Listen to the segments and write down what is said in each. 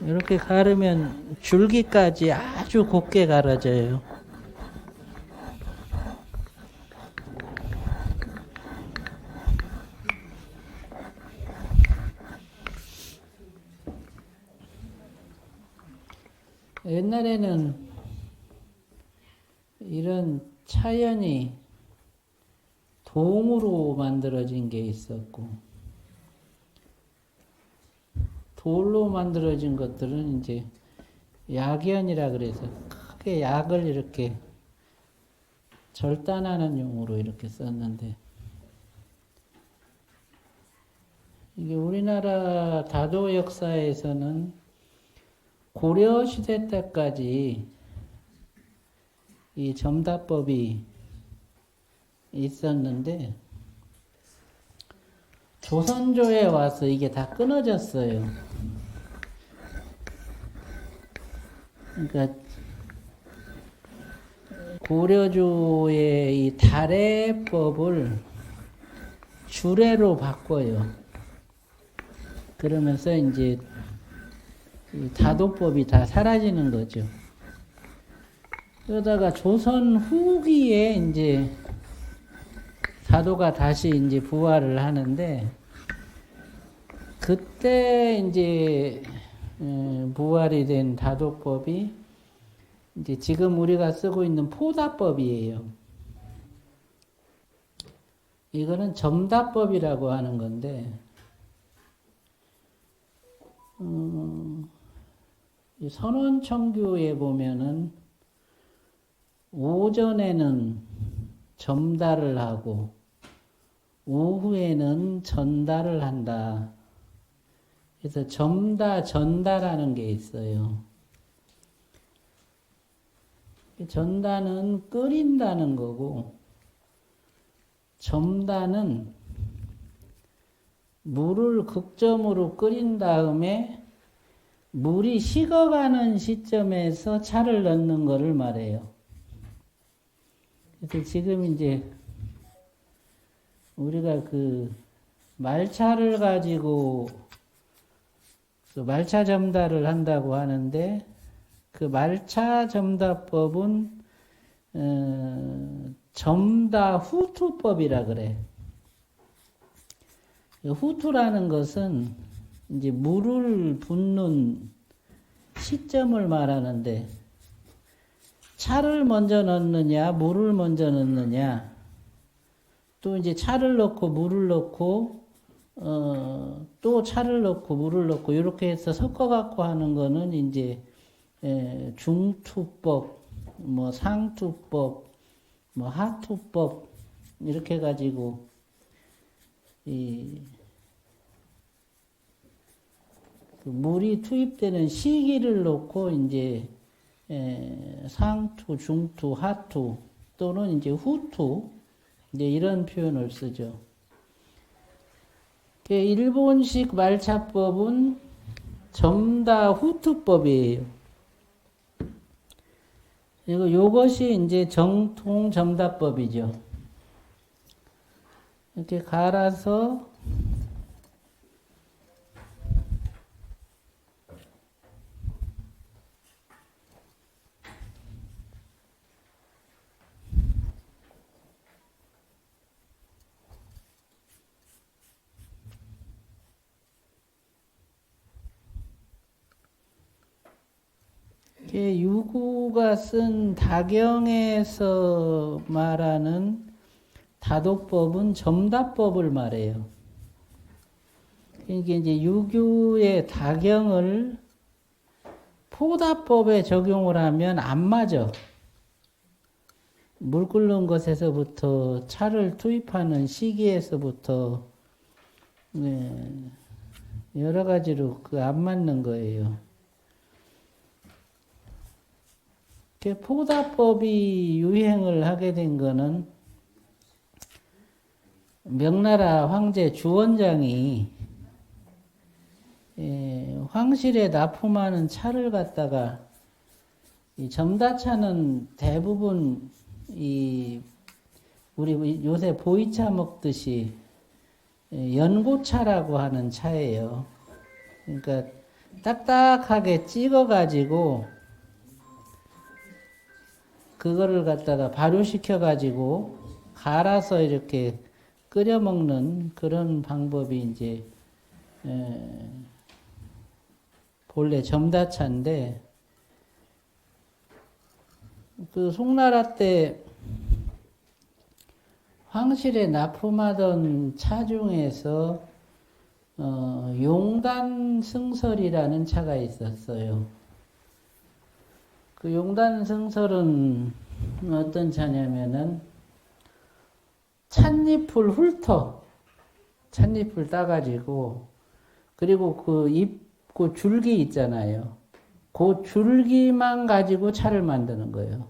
이렇게 가르면 줄기까지 아주 곱게 갈아져요. 옛날에는 이런 차연이 동으로 만들어진 게 있었고, 돌로 만들어진 것들은 이제 약연이라 그래서 크게 약을 이렇게 절단하는 용으로 이렇게 썼는데, 이게 우리나라 다도 역사에서는 고려 시대 때까지 이 점다법이 있었는데, 조선조에 와서 이게 다 끊어졌어요. 그러니까 고려조의 이 다래법을 주례로 바꿔요. 그러면서 이제 이 다도법이 다 사라지는 거죠. 그러다가 조선 후기에 이제 다도가 다시 이제 부활을 하는데, 그때 이제 부활이 된 다도법이 이제 지금 우리가 쓰고 있는 포다법이에요. 이거는 점다법이라고 하는 건데, 선원청규에 보면은 오전에는 점다를 하고 오후에는 전다를 한다. 그래서 점다, 전다라는 게 있어요. 전다는 끓인다는 거고, 점다는 물을 극점으로 끓인 다음에 물이 식어가는 시점에서 차를 넣는 거를 말해요. 그래서 지금 이제 우리가 그 말차를 가지고 말차 점다를 한다고 하는데, 그 말차 점다법은 점다 후투법이라 그래. 후투라는 것은 이제 물을 붓는 시점을 말하는데, 차를 먼저 넣느냐, 물을 먼저 넣느냐, 또 이제 차를 넣고 물을 넣고 또 차를 넣고 물을 넣고 이렇게 해서 섞어갖고 하는 거는 이제 중투법, 뭐 상투법, 뭐 하투법 이렇게 해가지고 이 그 물이 투입되는 시기를 놓고 이제 상투, 중투, 하투 또는 이제 후투 이제 이런 표현을 쓰죠. 일본식 말차법은 점다 후투법이에요. 그리고 요것이 이제 정통 점다법이죠. 이렇게 갈아서 유구가 쓴 다경에서 말하는 다도법은 점다법을 말해요. 그러니까 이제 유교의 다경을 포다법에 적용을 하면 안 맞아. 물 끓는 것에서부터 차를 투입하는 시기에서부터 여러 가지로 안 맞는 거예요. 포다법이 유행을 하게 된 거는 명나라 황제 주원장이 황실에 납품하는 차를 갖다가 이 점다차는 대부분 우리 요새 보이차 먹듯이 연고차라고 하는 차예요. 그러니까 딱딱하게 찍어가지고 그거를 갖다가 발효시켜가지고 갈아서 이렇게 끓여 먹는 그런 방법이 이제 본래 점다차인데, 그 송나라 때 황실에 납품하던 차 중에서 용단승설이라는 차가 있었어요. 그 용단승설은 어떤 차냐면은 찻잎을 훑어, 찻잎을 따가지고, 그리고 그 줄기 있잖아요. 그 줄기만 가지고 차를 만드는 거예요.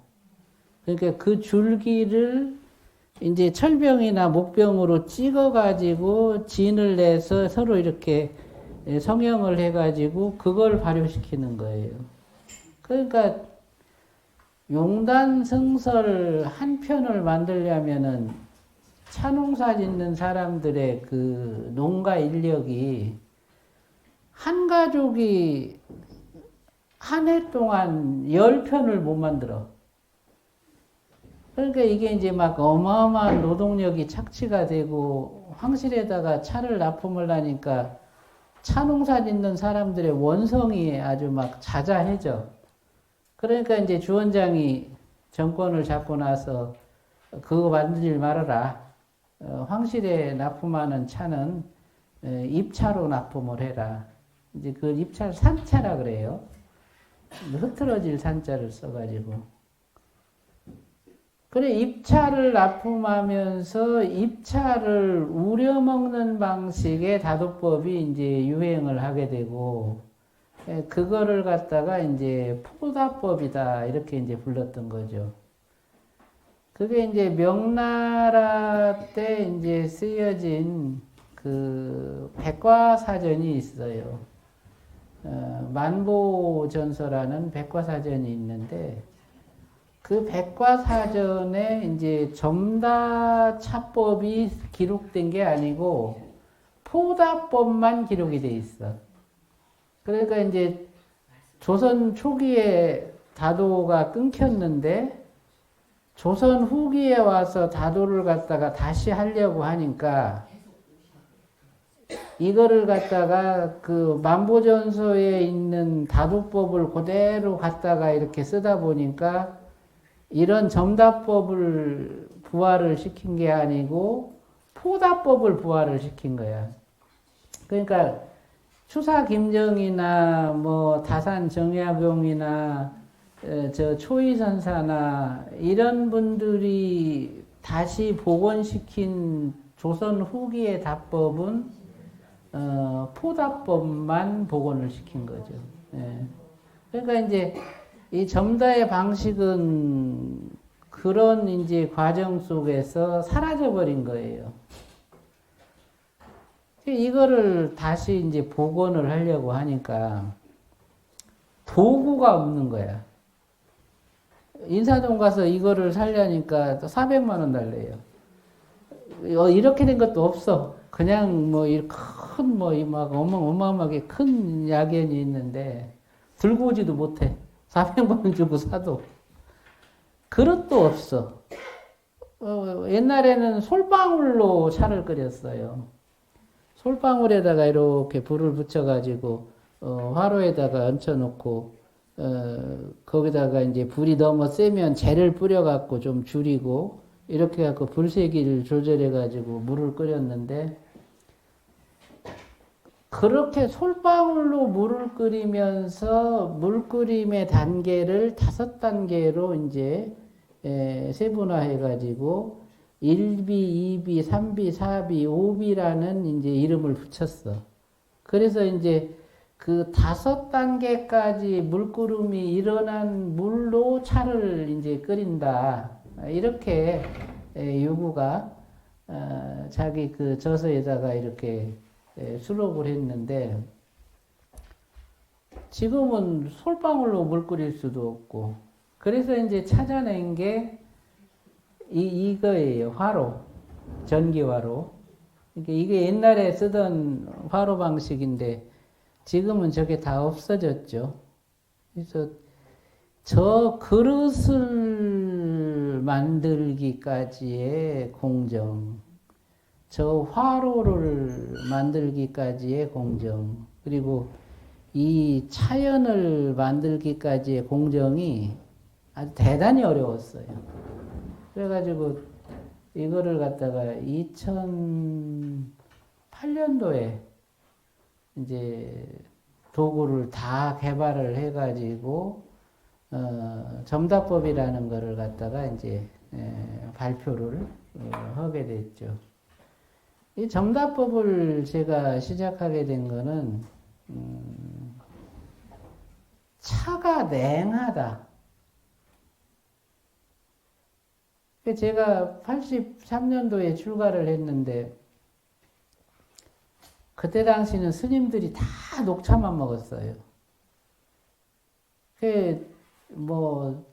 그러니까 그 줄기를 이제 철병이나 목병으로 찍어가지고 진을 내서 서로 이렇게 성형을 해가지고 그걸 발효시키는 거예요. 그러니까 용단승설 한 편을 만들려면은 차농사 짓는 사람들의 그 농가 인력이 한 가족이 한 해 동안 10편을 못 만들어. 그러니까 이게 이제 막 어마어마한 노동력이 착취가 되고, 황실에다가 차를 납품을 하니까 차 농사 짓는 사람들의 원성이 아주 막 자자해져. 그러니까 이제 주원장이 정권을 잡고 나서 그거 만들지 말아라. 황실에 납품하는 차는 입차로 납품을 해라. 이제 그 입차를 산차라 그래요. 흐트러질 산자를 써가지고. 그래, 입차를 납품하면서 입차를 우려먹는 방식의 다도법이 이제 유행을 하게 되고, 그거를 갖다가 이제 포다법이다, 이렇게 이제 불렀던 거죠. 그게 이제 명나라 때 이제 쓰여진 그 백과사전이 있어요. 만보전서라는 백과사전이 있는데, 그 백과사전에 이제 점다차법이 기록된 게 아니고 포다법만 기록이 돼 있어. 그러니까 이제 조선 초기에 다도가 끊겼는데 조선 후기에 와서 다도를 갖다가 다시 하려고 하니까 이거를 갖다가 그 만보전서에 있는 다도법을 그대로 갖다가 이렇게 쓰다 보니까 이런 점다법을 부활을 시킨 게 아니고 포다법을 부활을 시킨 거야. 그러니까 추사 김정이나 뭐 다산 정약용이나 저 초이선사나 이런 분들이 다시 복원시킨 조선 후기의 다법은 포다법만 복원을 시킨 거죠. 예. 그러니까 이제 이 점다의 방식은 그런 이제 과정 속에서 사라져 버린 거예요. 이거를 다시 이제 복원을 하려고 하니까 도구가 없는 거야. 인사동 가서 이거를 살려니까 또 400만 원 달래요. 이렇게 된 것도 없어. 그냥 뭐 큰 뭐 막 어마어마하게 큰 약연이 있는데 들고 오지도 못해. 400만 원 주고 사도. 그릇도 없어. 옛날에는 솔방울로 차를 끓였어요. 솔방울에다가 이렇게 불을 붙여가지고, 화로에다가 얹혀놓고, 거기다가 이제 불이 너무 세면 재를 뿌려갖고 좀 줄이고, 이렇게 해갖고 불세기를 조절해가지고 물을 끓였는데, 그렇게 솔방울로 물을 끓이면서 물 끓임의 단계를 5단계로 이제 세분화해가지고 1비, 2비, 3비, 4비, 5비라는 이제 이름을 붙였어. 그래서 이제 그 5단계까지 물구름이 일어난 물로 차를 이제 끓인다. 이렇게 유구가 자기 그 저서에다가 이렇게 수록을 했는데, 지금은 솔방울로 물 끓일 수도 없고, 그래서 이제 찾아낸 게 이거예요. 화로. 전기화로. 그러니까 이게 옛날에 쓰던 화로 방식인데, 지금은 저게 다 없어졌죠. 그래서 저 그릇을 만들기까지의 공정, 저 화로를 만들기까지의 공정, 그리고 이 차연을 만들기까지의 공정이 아주 대단히 어려웠어요. 그래가지고 이거를 갖다가 2008년도에 이제 도구를 다 개발을 해가지고 점다법이라는 거를 갖다가 이제 발표를 하게 됐죠. 이 점다법을 제가 시작하게 된 거는 차가 냉하다. 제가 83년도에 출가를 했는데 그때 당시는 스님들이 다 녹차만 먹었어요. 뭐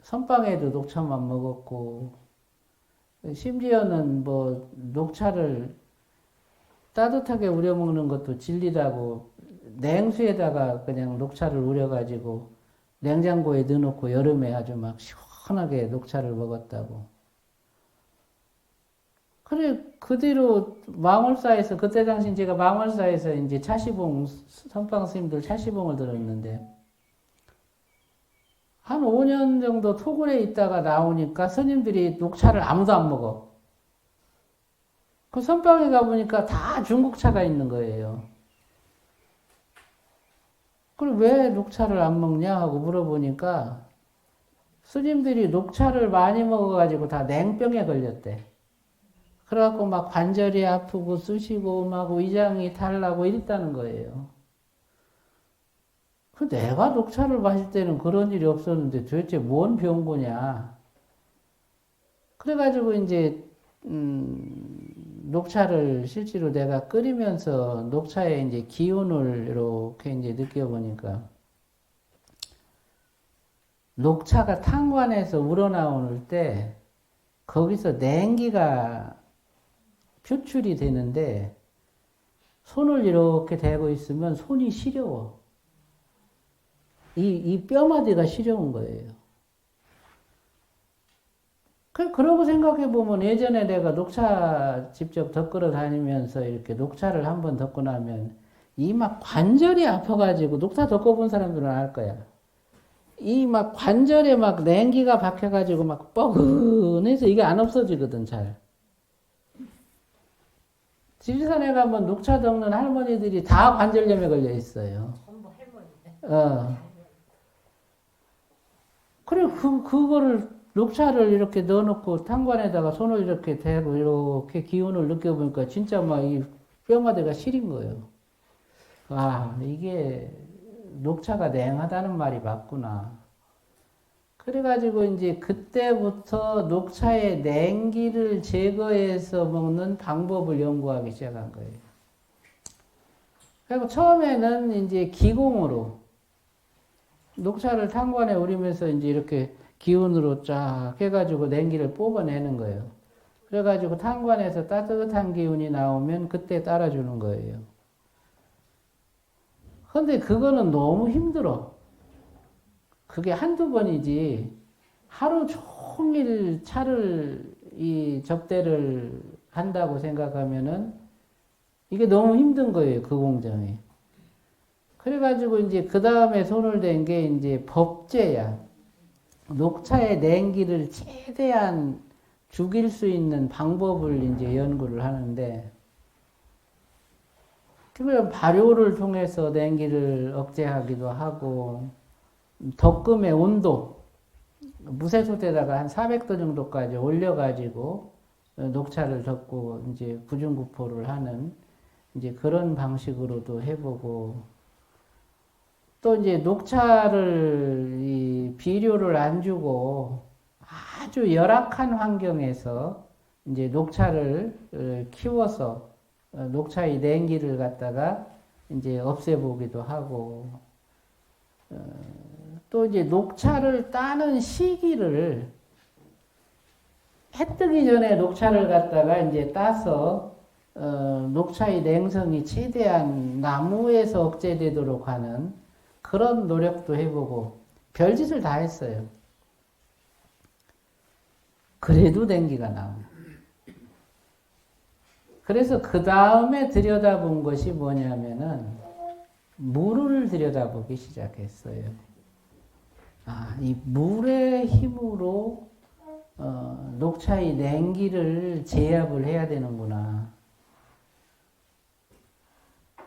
선방에도 녹차만 먹었고 심지어는 뭐 녹차를 따뜻하게 우려 먹는 것도 질리다고 냉수에다가 그냥 녹차를 우려가지고 냉장고에 넣어놓고 여름에 아주 막 시원하게 녹차를 먹었다고. 그래, 그 뒤로 망월사에서, 그때 당시 제가 망월사에서 이제 차시봉, 선방 스님들 차시봉을 들었는데, 한 5년 정도 토굴에 있다가 나오니까 스님들이 녹차를 아무도 안 먹어. 그 선방에 가보니까 다 중국차가 있는 거예요. 그럼 왜 녹차를 안 먹냐 하고 물어보니까 스님들이 녹차를 많이 먹어가지고 다 냉병에 걸렸대. 그래갖고 막 관절이 아프고 쑤시고 막 위장이 탈나고 이랬다는 거예요. 그 내가 녹차를 마실 때는 그런 일이 없었는데 도대체 뭔 병고냐. 그래가지고 이제 녹차를 실제로 내가 끓이면서 녹차의 이제 기운을 이렇게 이제 느껴보니까 녹차가 탄관에서 우러나올 때 거기서 냉기가 표출이 되는데 손을 이렇게 대고 있으면 손이 시려워. 이 뼈마디가 시려운 거예요. 그러고 생각해보면 예전에 내가 녹차 직접 덮으러 다니면서 이렇게 녹차를 한번 덮고 나면 이 막 관절이 아파가지고 녹차 덮어본 사람들은 알 거야. 이 막 관절에 막 냉기가 박혀가지고 막 뻐근해서 이게 안 없어지거든, 잘. 지리산에 가면 녹차 덮는 할머니들이 다 관절염에 걸려 있어요. 전부 할머니네. 그래, 그거를, 녹차를 이렇게 넣어놓고 탄관에다가 손을 이렇게 대고 이렇게 기운을 느껴보니까 진짜 막 이 뼈마디가 시린 거예요. 아, 이게 녹차가 냉하다는 말이 맞구나. 그래가지고 이제 그때부터 녹차의 냉기를 제거해서 먹는 방법을 연구하기 시작한 거예요. 그리고 처음에는 이제 기공으로 녹차를 탄관에 우리면서 이제 이렇게 기운으로 쫙 해가지고 냉기를 뽑아내는 거예요. 그래가지고 탄관에서 따뜻한 기운이 나오면 그때 따라주는 거예요. 근데 그거는 너무 힘들어. 그게 한두 번이지 하루 종일 차를 이 접대를 한다고 생각하면은 이게 너무 힘든 거예요. 그 공정이. 그래가지고 이제 그 다음에 손을 댄 게 이제 법제야. 녹차의 냉기를 최대한 죽일 수 있는 방법을 이제 연구를 하는데, 그러면 발효를 통해서 냉기를 억제하기도 하고, 덕금의 온도, 무쇠솥에다가 한 400도 정도까지 올려가지고 녹차를 덮고 이제 구중구포를 하는 이제 그런 방식으로도 해보고, 또 이제 녹차를 이 비료를 안 주고 아주 열악한 환경에서 이제 녹차를 키워서 녹차의 냉기를 갖다가 이제 없애보기도 하고, 또 이제 녹차를 따는 시기를 해 뜨기 전에 녹차를 갖다가 이제 따서 녹차의 냉성이 최대한 나무에서 억제되도록 하는 그런 노력도 해보고 별짓을 다 했어요. 그래도 냉기가 나옵니다. 그래서 그 다음에 들여다본 것이 뭐냐면은 물을 들여다보기 시작했어요. 이 물의 힘으로 녹차의 냉기를 제압을 해야 되는구나.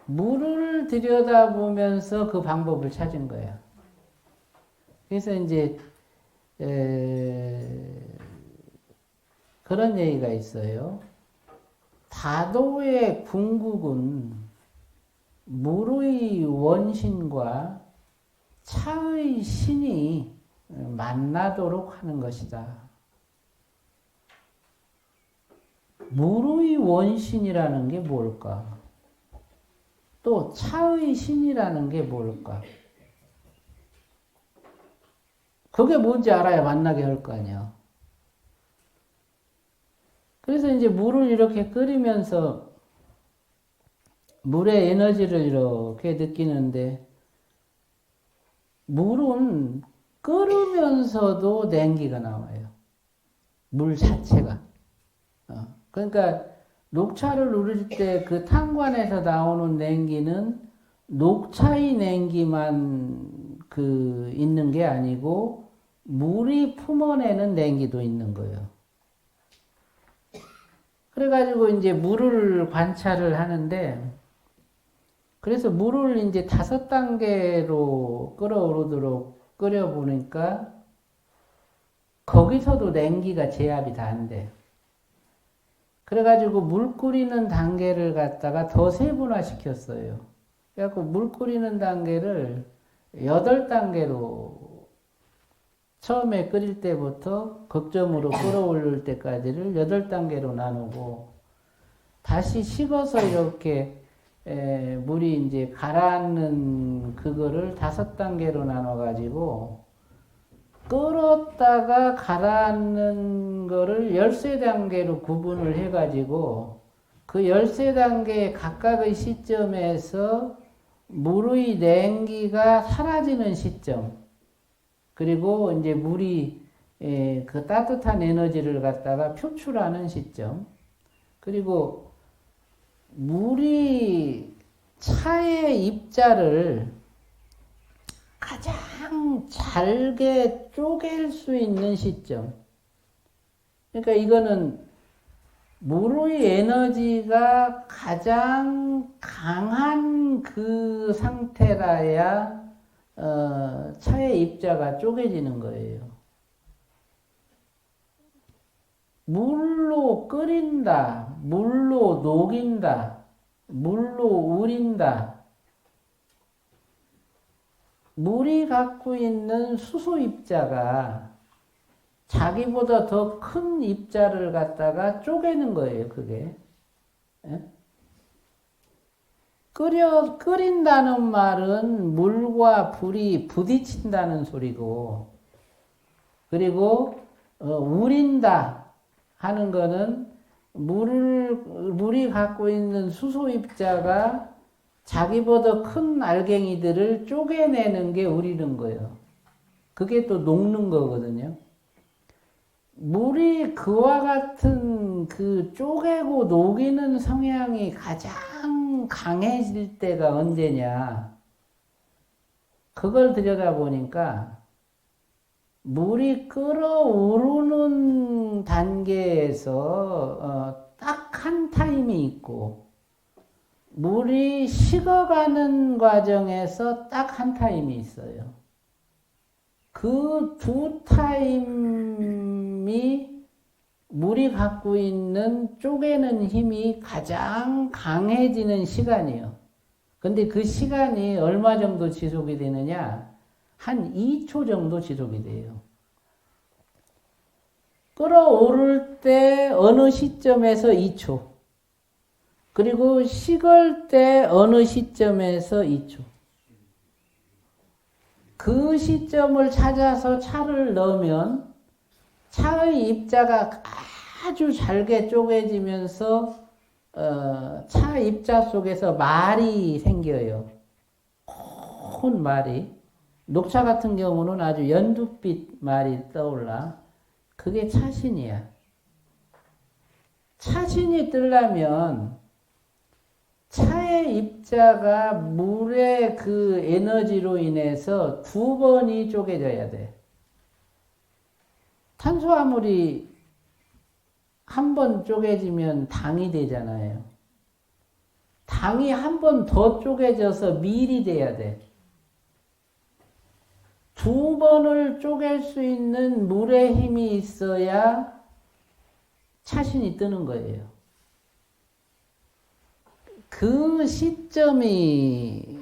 물을 들여다보면서 그 방법을 찾은 거예요. 그래서 이제 그런 얘기가 있어요. 다도의 궁극은 물의 원신과 차의 신이 만나도록 하는 것이다. 물의 원신이라는 게 뭘까? 또 차의 신이라는 게 뭘까? 그게 뭔지 알아야 만나게 할 거 아니야. 그래서 이제 물을 이렇게 끓이면서 물의 에너지를 이렇게 느끼는데 물은 끓으면서도 냉기가 나와요. 물 자체가. 그러니까 녹차를 우릴 때 그 탄관에서 나오는 냉기는 녹차의 냉기만 있는 게 아니고 물이 품어내는 냉기도 있는 거예요. 그래가지고 이제 물을 관찰을 하는데, 그래서 물을 이제 5단계로 끓어오르도록 끓여보니까 거기서도 냉기가 제압이 다 안 돼요. 그래가지고 물 끓이는 단계를 갖다가 더 세분화시켰어요. 그래갖고 물 끓이는 단계를 8단계로 처음에 끓일 때부터 극점으로 끓어올릴 때까지를 8단계로 나누고 다시 식어서 이렇게 물이 이제 가라앉는 그거를 5단계로 나눠가지고 끓었다가 가라앉는 거를 13단계로 구분을 해가지고 그 13단계 각각의 시점에서 물의 냉기가 사라지는 시점, 그리고 이제 물이 그 따뜻한 에너지를 갖다가 표출하는 시점, 그리고 물이 차의 입자를 가장 잘게 쪼갤 수 있는 시점. 그러니까 이거는 물의 에너지가 가장 강한 그 상태라야 차의 입자가 쪼개지는 거예요. 물로 끓인다, 물로 녹인다, 물로 우린다. 물이 갖고 있는 수소 입자가 자기보다 더 큰 입자를 갖다가 쪼개는 거예요, 그게. 예? 끓인다는 말은 물과 불이 부딪힌다는 소리고, 그리고 우린다 하는 거는 물이 갖고 있는 수소 입자가 자기보다 큰 알갱이들을 쪼개내는 게 우리는 거예요. 그게 또 녹는 거거든요. 물이 그와 같은 그 쪼개고 녹이는 성향이 가장 강해질 때가 언제냐. 그걸 들여다보니까 물이 끓어오르는 단계에서 딱 한 타임이 있고, 물이 식어가는 과정에서 딱 한 타임이 있어요. 그 두 타임이 물이 갖고 있는 쪼개는 힘이 가장 강해지는 시간이에요. 근데 그 시간이 얼마 정도 지속이 되느냐? 한 2초 정도 지속이 돼요. 끓어오를 때 어느 시점에서 2초, 그리고 식을 때 어느 시점에서 2초. 그 시점을 찾아서 차를 넣으면 차의 입자가 아주 잘게 쪼개지면서 차 입자 속에서 말이 생겨요. 큰 말이. 녹차 같은 경우는 아주 연두빛 말이 떠올라. 그게 차신이야. 차신이 뜨려면 차의 입자가 물의 그 에너지로 인해서 두 번이 쪼개져야 돼. 탄수화물이 한 번 쪼개지면 당이 되잖아요. 당이 한 번 더 쪼개져서 밀이 돼야 돼. 두 번을 쪼갤 수 있는 물의 힘이 있어야 차신이 뜨는 거예요. 그 시점이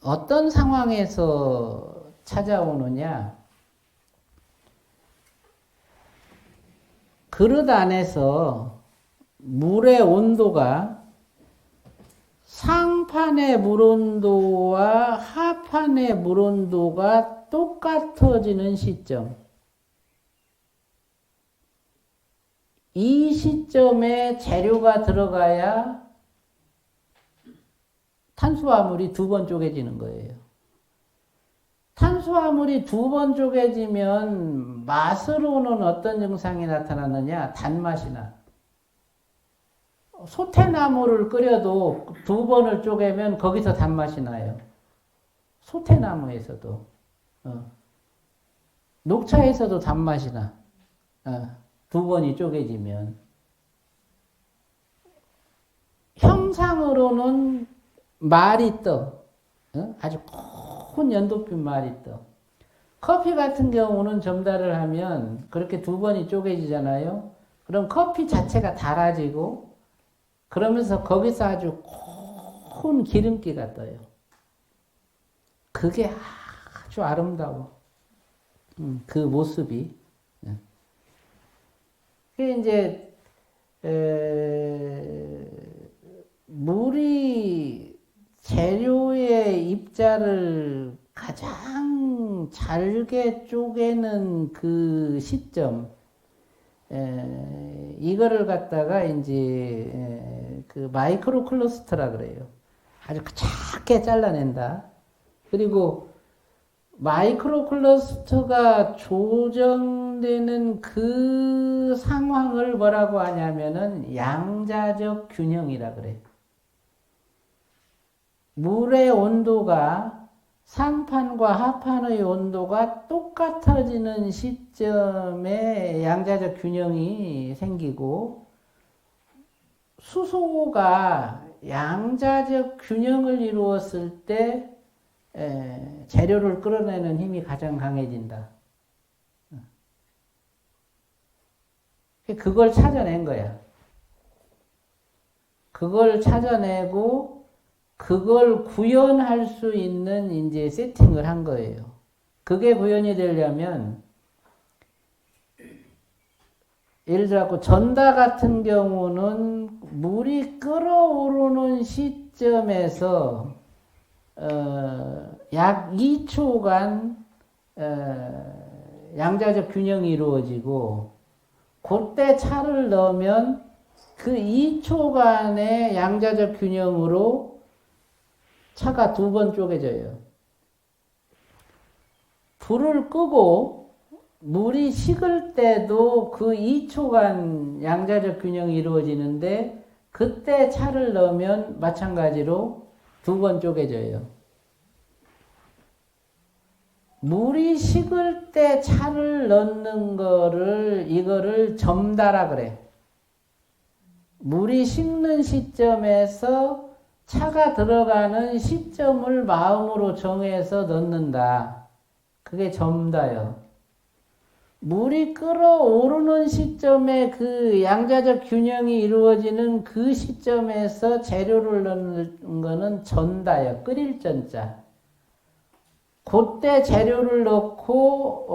어떤 상황에서 찾아오느냐? 그릇 안에서 물의 온도가 상판의 물 온도와 하판의 물 온도가 똑같아지는 시점. 이 시점에 재료가 들어가야 탄수화물이 두 번 쪼개지는 거예요. 탄수화물이 두 번 쪼개지면 맛으로는 어떤 증상이 나타나느냐? 단맛이 나. 소태나무를 끓여도 두 번을 쪼개면 거기서 단맛이 나요. 소태나무에서도. 녹차에서도 단맛이 나. 두 번이 쪼개지면. 형상으로는 말이 떠. 아주 큰 연두빛 말이 떠. 커피 같은 경우는 점달을 하면 그렇게 두 번이 쪼개지잖아요. 그럼 커피 자체가 달아지고 그러면서 거기서 아주 큰 기름기가 떠요. 그게 아주 아름다워. 그 모습이. 그게 이제 물이 재료의 입자를 가장 잘게 쪼개는 그 시점, 이거를 갖다가 이제 그 마이크로 클러스터라 그래요. 아주 작게 잘라낸다. 그리고 마이크로 클러스터가 조정되는 그 상황을 뭐라고 하냐면은 양자적 균형이라 그래. 물의 온도가 상판과 하판의 온도가 똑같아지는 시점에 양자적 균형이 생기고, 수소가 양자적 균형을 이루었을 때 재료를 끌어내는 힘이 가장 강해진다. 그걸 찾아낸 거야. 그걸 찾아내고 그걸 구현할 수 있는 이제 세팅을 한 거예요. 그게 구현이 되려면 예를 들어 전다 같은 경우는 물이 끓어오르는 시점에서 약 2초간 양자적 균형이 이루어지고, 그때 차를 넣으면 그 2초간의 양자적 균형으로 차가 두 번 쪼개져요. 불을 끄고 물이 식을 때도 그 2초간 양자적 균형이 이루어지는데, 그때 차를 넣으면 마찬가지로 두 번 쪼개져요. 물이 식을 때 차를 넣는 이거를 점다라 그래. 물이 식는 시점에서 차가 들어가는 시점을 마음으로 정해서 넣는다. 그게 점다요. 물이 끓어오르는 시점에 그 양자적 균형이 이루어지는 그 시점에서 재료를 넣는 거는 전다요. 끓일 전자. 그때 재료를 넣고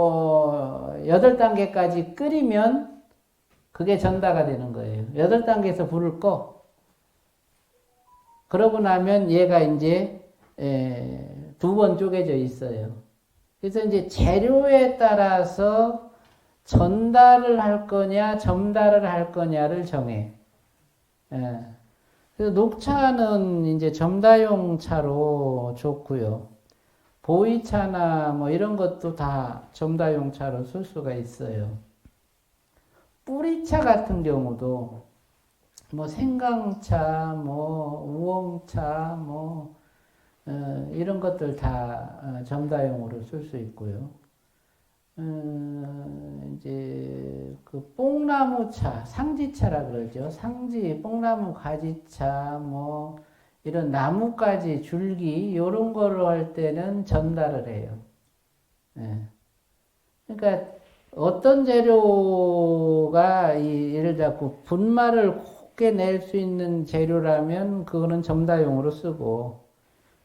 8단계까지 끓이면 그게 전다가 되는 거예요. 8단계에서 불을 꺼. 그러고 나면 얘가 이제 두 번 쪼개져 있어요. 그래서 이제 재료에 따라서 전달을 할 거냐 점달을 할 거냐를 정해. 그래서 녹차는 이제 점다용 차로 좋고요. 보이차나 뭐 이런 것도 다 점다용 차로 쓸 수가 있어요. 뿌리차 같은 경우도 뭐 생강차, 뭐 우엉차, 뭐 이런 것들 다 점다용으로 쓸 수 있고요. 이제 그 뽕나무차, 상지차라 그러죠. 상지, 뽕나무 가지차, 뭐 이런 나뭇가지, 줄기 이런 거를 할 때는 전달을 해요. 예. 그러니까 어떤 재료가 예를 잡고 분말을 곱게 낼 수 있는 재료라면 그거는 점다용으로 쓰고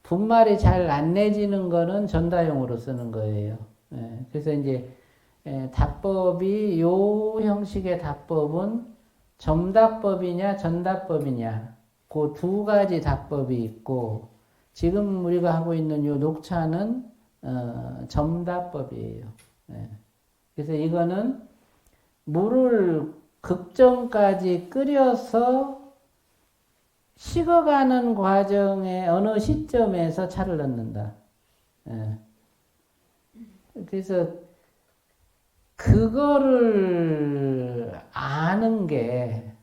분말이 잘 안 내지는 거는 전다용으로 쓰는 거예요. 예, 그래서 이제 답법이 요 형식의 답법은 점답법이냐 전답법이냐 그 두 가지 답법이 있고 지금 우리가 하고 있는 요 녹차는 점답법이에요. 예, 그래서 이거는 물을 극정까지 끓여서 식어가는 과정의 어느 시점에서 차를 넣는다. 예. 그래서 그거를 아는 게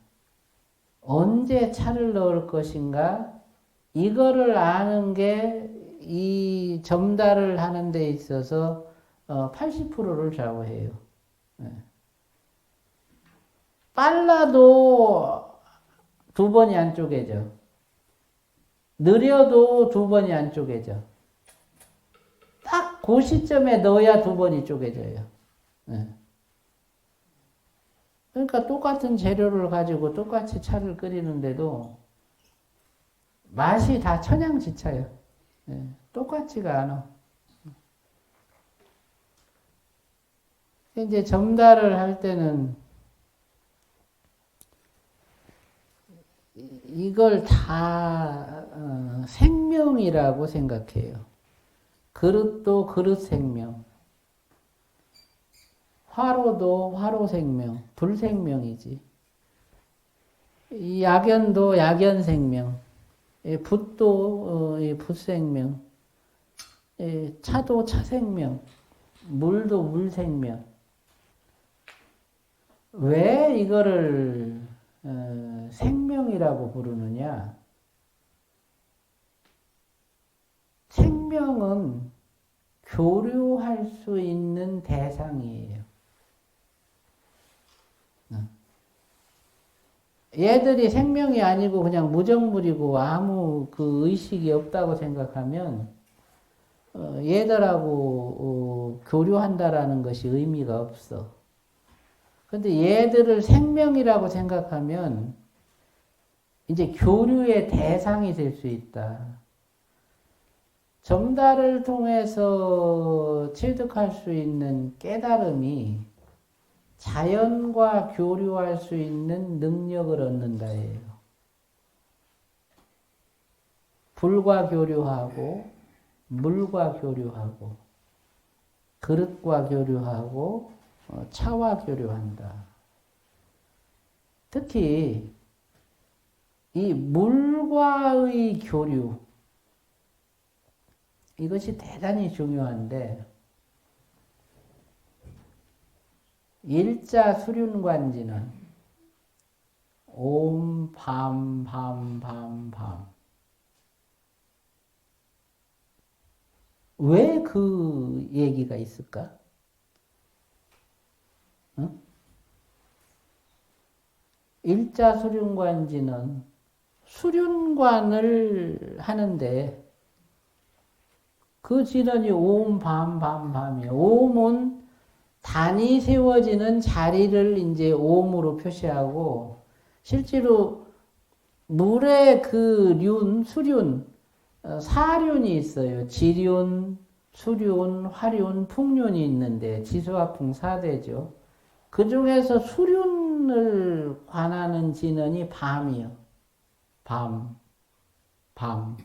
언제 차를 넣을 것인가 이거를 아는 게 이 점달을 하는 데 있어서 80%를 좌우해요. 예. 빨라도 두 번이 안 쪼개져. 느려도 두 번이 안 쪼개져. 딱 그 시점에 넣어야 두 번이 쪼개져요. 네. 그러니까 똑같은 재료를 가지고 똑같이 차를 끓이는데도 맛이 다 천양지차예요. 네. 똑같지가 않아. 이제 점달을 할 때는 이걸 다 생명이라고 생각해요. 그릇도 그릇 생명, 화로도 화로 생명, 불 생명이지. 이 약연도 약연 생명, 붓도 붓 생명, 차도 차 생명, 물도 물 생명. 왜 이거를 생명이라고 부르느냐? 생명은 교류할 수 있는 대상이에요. 얘들이 생명이 아니고 그냥 무정물이고 아무 그 의식이 없다고 생각하면 얘들하고 교류한다라는 것이 의미가 없어. 근데 얘들을 생명이라고 생각하면 이제 교류의 대상이 될 수 있다. 점달을 통해서 체득할 수 있는 깨달음이 자연과 교류할 수 있는 능력을 얻는다예요. 불과 교류하고 물과 교류하고 그릇과 교류하고 차와 교류한다. 특히 이 물과의 교류 이것이 대단히 중요한데 일자 수륜관지는 옴, 밤, 밤, 밤, 밤. 왜 그 얘기가 있을까? 응? 일자 수륜관지는 수륜관을 하는데 그 진원이 옴, 밤, 밤, 밤이에요. 옴은 단이 세워지는 자리를 이제 옴으로 표시하고 실제로 물의 그 륜, 수륜, 사륜이 있어요. 지륜, 수륜, 화륜, 풍륜이 있는데 지수화풍 4대죠. 그 중에서 수륜을 관하는 진원이 밤이요. 밤, 밤,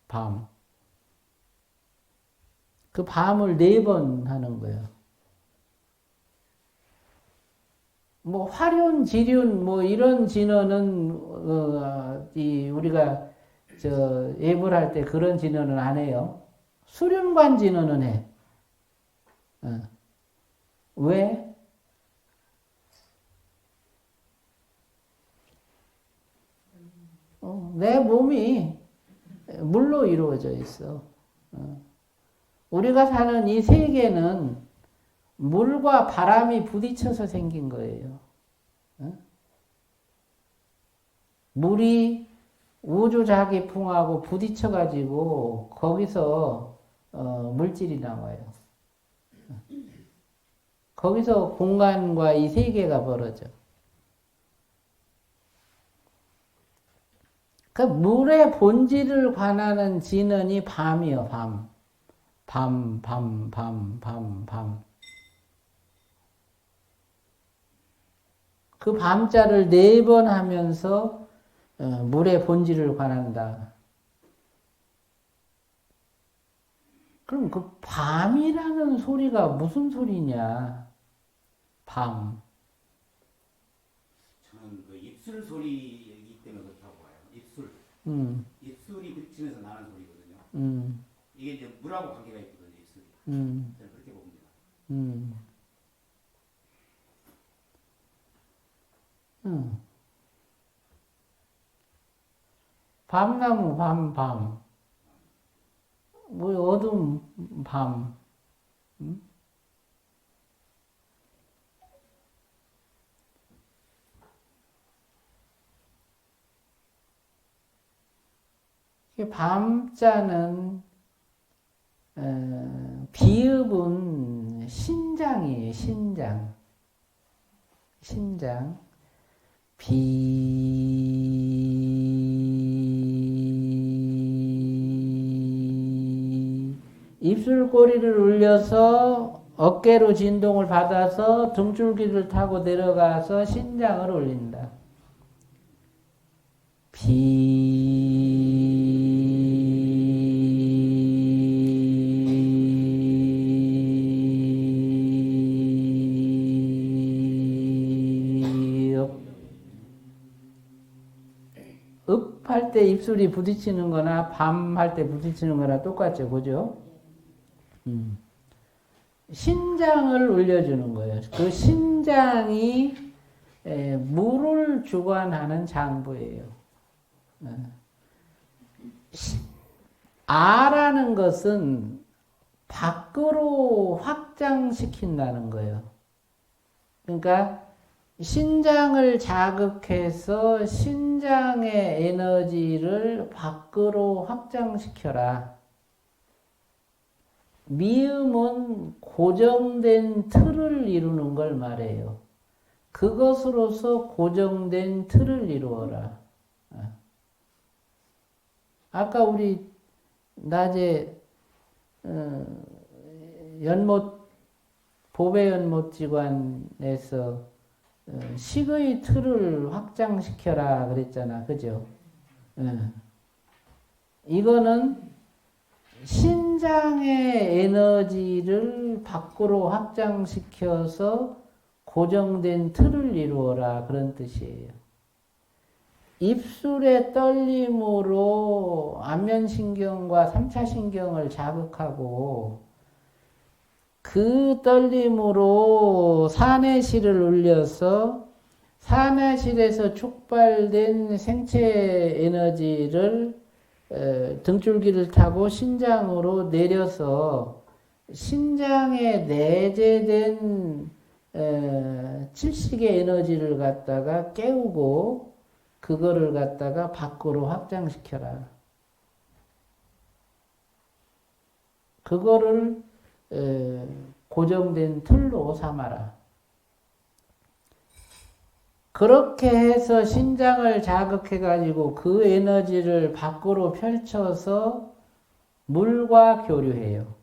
밤. 그 밤을 4번 하는 거예요. 뭐 화륜, 지륜 뭐 이런 진어는 우리가 예불할 때 그런 진어는 안 해요. 수륜관 진어는 해. 왜? 내 몸이 물로 이루어져 있어. 우리가 사는 이 세계는 물과 바람이 부딪혀서 생긴 거예요. 물이 우주자기풍하고 부딪혀가지고 거기서 물질이 나와요. 거기서 공간과 이 세계가 벌어져. 그 물의 본질을 관하는 진언이 밤이요, 밤. 밤. 그 밤자를 4번 하면서 물의 본질을 관한다. 그럼 그 밤이라는 소리가 무슨 소리냐? 밤. 저는 그 입술 소리이기 때문에 그렇다고 봐요. 입술. 입술이 부딪히면서 나는 소리거든요. 이게 이제 물하고 관계가 있거든요. 입술이. 저는 그렇게 봅니다. 밤나무 밤. 뭐 어두운 밤. 밤자는 비읍은 신장이에요. 신장. 입술꼬리를 울려서 어깨로 진동을 받아서 등줄기를 타고 내려가서 신장을 올린다. 읍 할 때 입술이 부딪히는 거나 밤 할 때 부딪히는 거나 똑같죠. 그죠? 신장을 올려주는 거예요. 그 신장이 물을 주관하는 장부예요. 아라는 것은 밖으로 확장시킨다는 거예요. 그러니까 신장을 자극해서 신장의 에너지를 밖으로 확장시켜라. 미음은 고정된 틀을 이루는 걸 말해요. 그것으로서 고정된 틀을 이루어라. 아까 우리 낮에 보배 연못지관에서 식의 틀을 확장시켜라 그랬잖아. 그죠? 이거는 신장의 에너지를 밖으로 확장시켜서 고정된 틀을 이루어라 그런 뜻이에요. 입술의 떨림으로 안면신경과 3차 신경을 자극하고 그 떨림으로 사내실을 울려서 사내실에서 촉발된 생체 에너지를 등줄기를 타고 신장으로 내려서 신장에 내재된 칠식의 에너지를 갖다가 깨우고 그거를 갖다가 밖으로 확장시켜라. 그거를 고정된 틀로 삼아라. 그렇게 해서 신장을 자극해가지고 그 에너지를 밖으로 펼쳐서 물과 교류해요.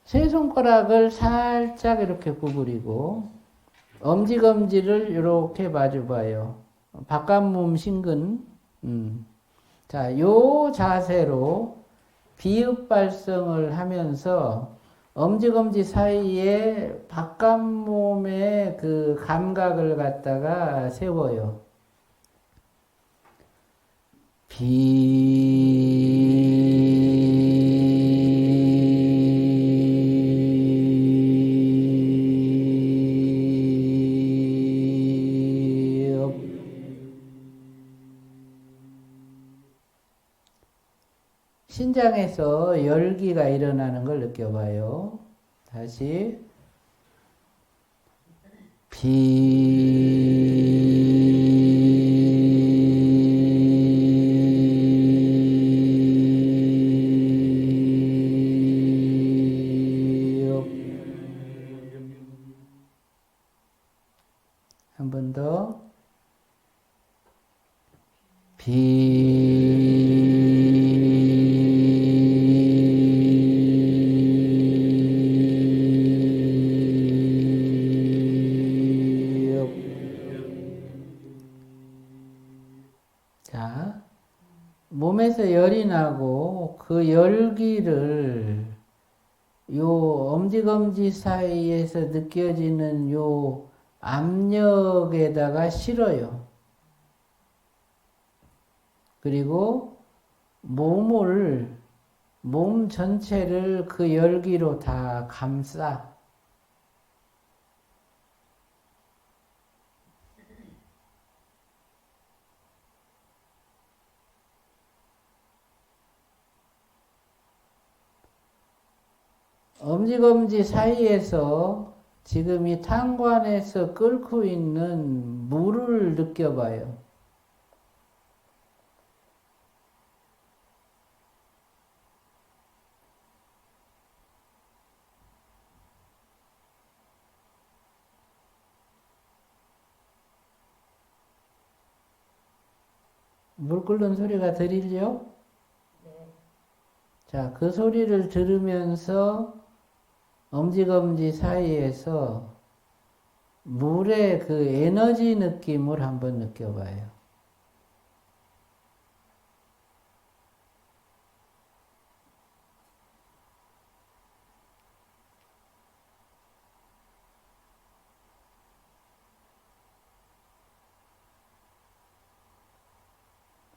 세 손가락을 살짝 이렇게 구부리고 엄지검지를 이렇게 마주봐요. 바깥몸 신근. 자, 요 자세로 비읍 발성을 하면서 엄지검지 사이에 바깥몸의 그 감각을 갖다가 세워요. 신장에서 열기가 일어나는 걸 느껴봐요. 다시 한 번 더. 자, 몸에서 열이 나고 그 열기를 요 엄지검지 사이에서 느껴지는 요 압력에다가 실어요. 그리고 몸 전체를 그 열기로 다 감싸. 엄지검지 사이에서 지금 이 탄관에서 끓고 있는 물을 느껴봐요. 물 끓는 소리가 들리죠? 네. 자, 그 소리를 들으면서 엄지검지 사이에서 물의 그 에너지 느낌을 한번 느껴봐요.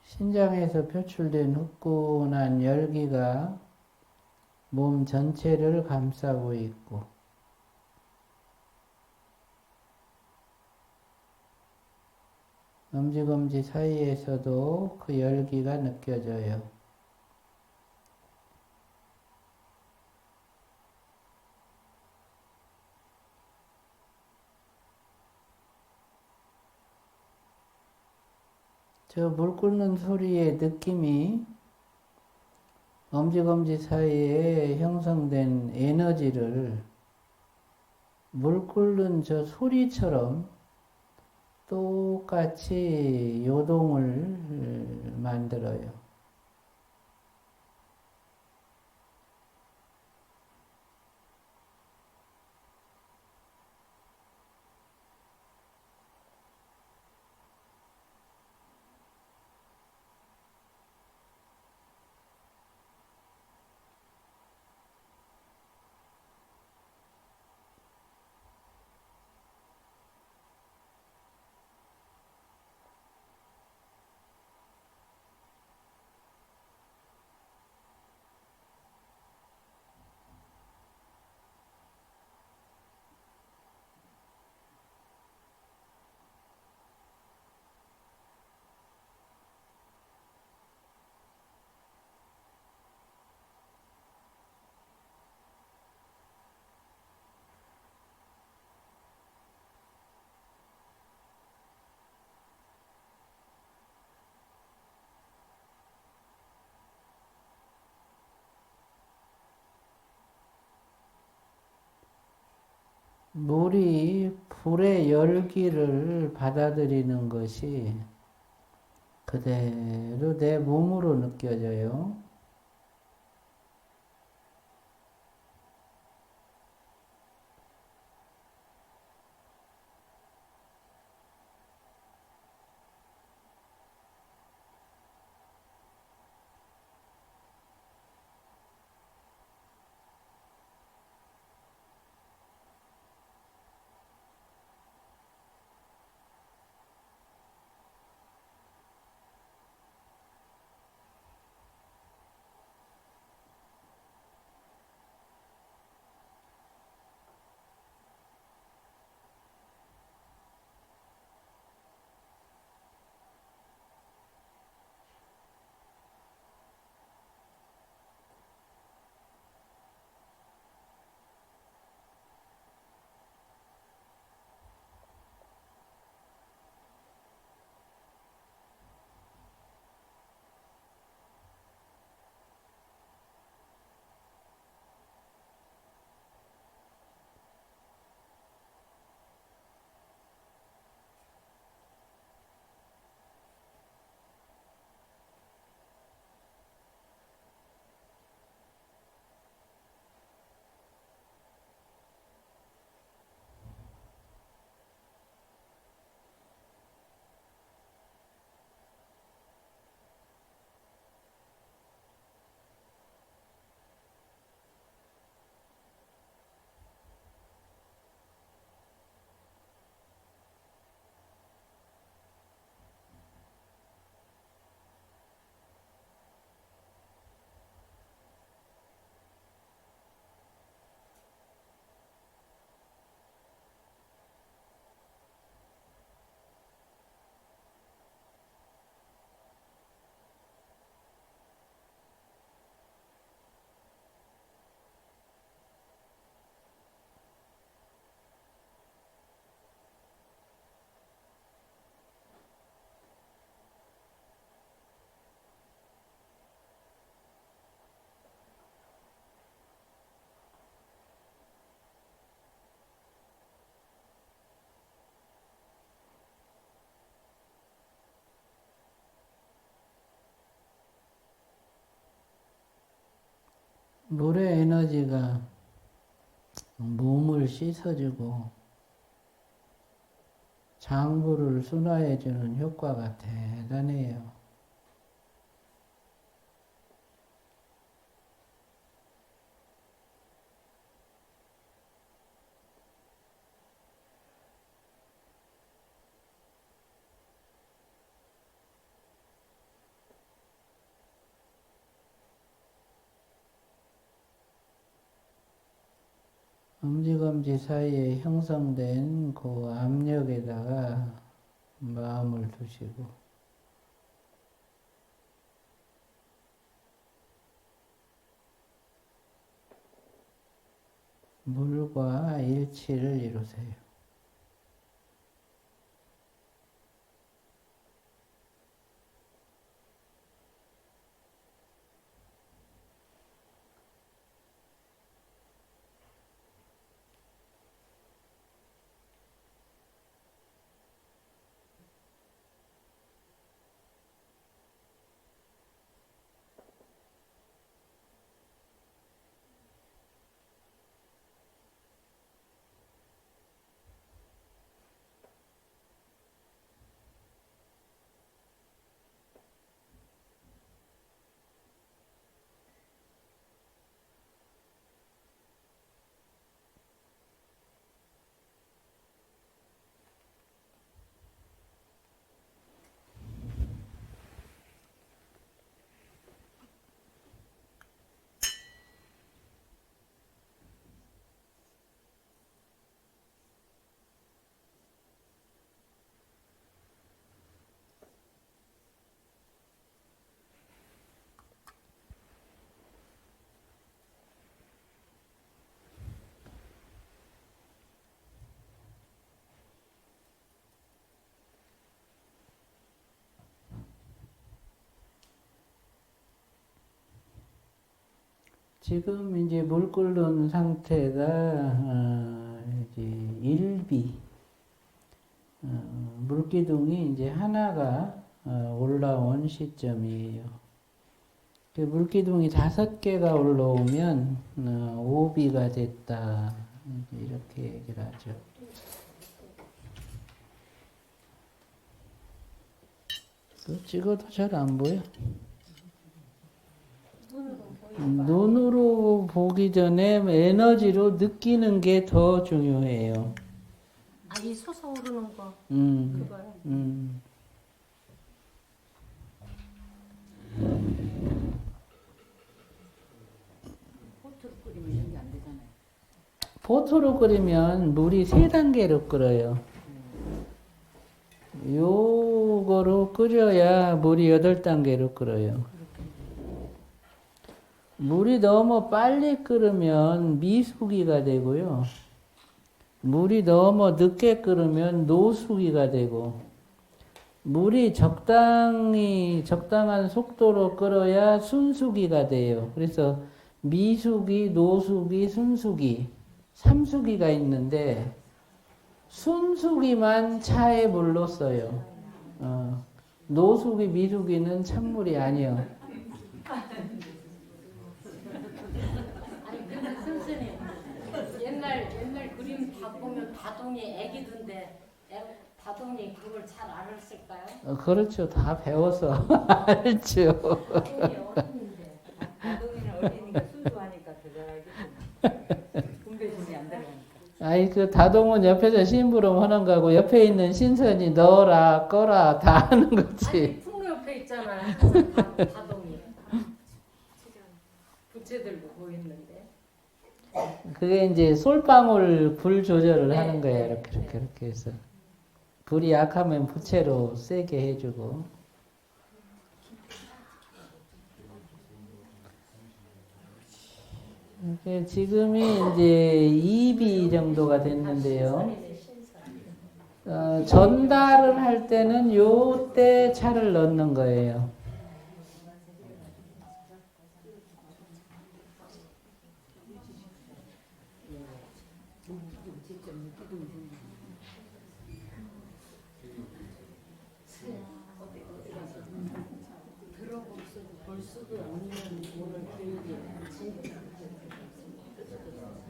신장에서 표출된 후끈한 열기가 몸 전체를 감싸고 있고, 엄지검지 사이에서도 그 열기가 느껴져요. 저 물 끓는 소리의 느낌이 엄지검지 사이에 형성된 에너지를 물 끓는 저 소리처럼 똑같이 요동을 만들어요. 물이 불의 열기를 받아들이는 것이 그대로 내 몸으로 느껴져요. 물의 에너지가 몸을 씻어주고 장부를 순화해주는 효과가 대단해요. 엄지검지 사이에 형성된 그 압력에다가 마음을 두시고 물과 일치를 이루세요. 지금 이제 물 끓는 상태가 이제 일비 물기둥이 이제 하나가 올라온 시점이에요. 물기둥이 5개가 올라오면 오비가 됐다 이렇게 얘기를 하죠. 찍어도 잘 안 보여. 눈으로 보기 전에 에너지로 느끼는 게 더 중요해요. 아, 이 솟아오르는 거. 그거요? 포트로 끓이면 이런 게 안 되잖아요. 포토로 끓이면 물이 3단계로 끓어요. 요거로 끓여야 물이 8단계로 끓어요. 물이 너무 빨리 끓으면 미숙이가 되고요. 물이 너무 늦게 끓으면 노숙이가 되고, 물이 적당한 속도로 끓어야 순수기가 돼요. 그래서 미숙이, 노숙이, 순수기, 3수기가 있는데 순수기만 차에 물로 써요. 노숙이, 미숙이는 찬물이 아니에요. 선생님, 옛날 그림 다 보면 다동이 애기던데 다동이 그걸 잘 알았을까요? 그렇죠. 다 배워서 알죠. 다동이 어린인데. 아동이는 어리니까 순수하니까 들어가야지. 분배심이 안 들어가니까. 아이, 그 다동은 옆에서 심부름 하는 거고, 옆에 있는 신선이 넣어라, 꺼라, 다 하는 아니, 거지. 풍로 옆에 있잖아요. 다동이. 부채 들고 보이는데. 그게 이제 솔방울 불 조절을 네, 하는 거예요. 네, 이렇게 해서. 불이 약하면 부채로 세게 해주고. 지금이 이제 2비 정도가 됐는데요. 전달을 할 때는 요때 차를 넣는 거예요. 들어볼 수도 볼 수도 없는 오늘 교육이 진짜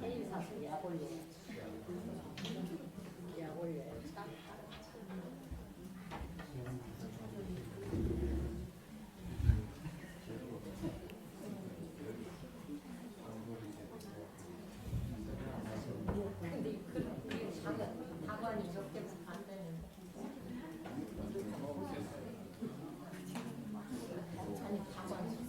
내일 사서 약 올려. 약 올려. 다관이 적게 안 되는. 아니 다관이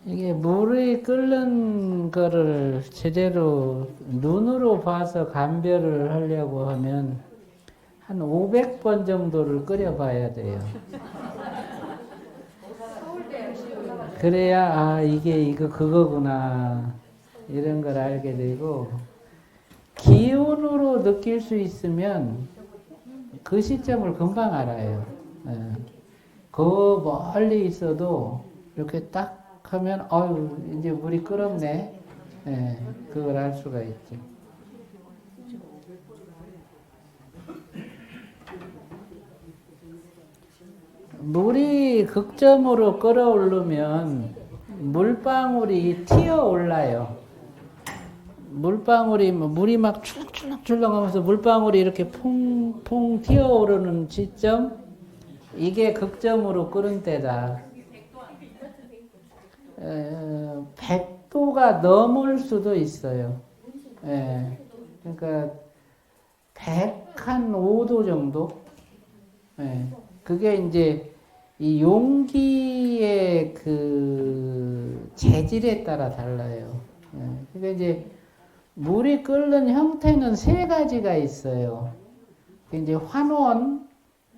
이게 물이 끓는 거를 제대로 눈으로 봐서 감별을 하려고 하면 한 500번 정도를 끓여봐야 돼요. 그래야 아 이게 그거구나 이런 걸 알게 되고, 기운으로 느낄 수 있으면 그 시점을 금방 알아요. 그 멀리 있어도 이렇게 딱 하면 이제 물이 끓었네. 그걸 알 수가 있죠. 물이 극점으로 끓어오르면 물방울이 튀어 올라요. 물이 막 출렁출렁하면서 물방울이 이렇게 퐁퐁 튀어 오르는 시점, 이게 극점으로 끓은 때다. 100도가 넘을 수도 있어요. 그러니까 105도 정도. 그게 이제 이 용기의 그 재질에 따라 달라요. 그러니까 이제 물이 끓는 형태는 세 가지가 있어요. 이제 환원,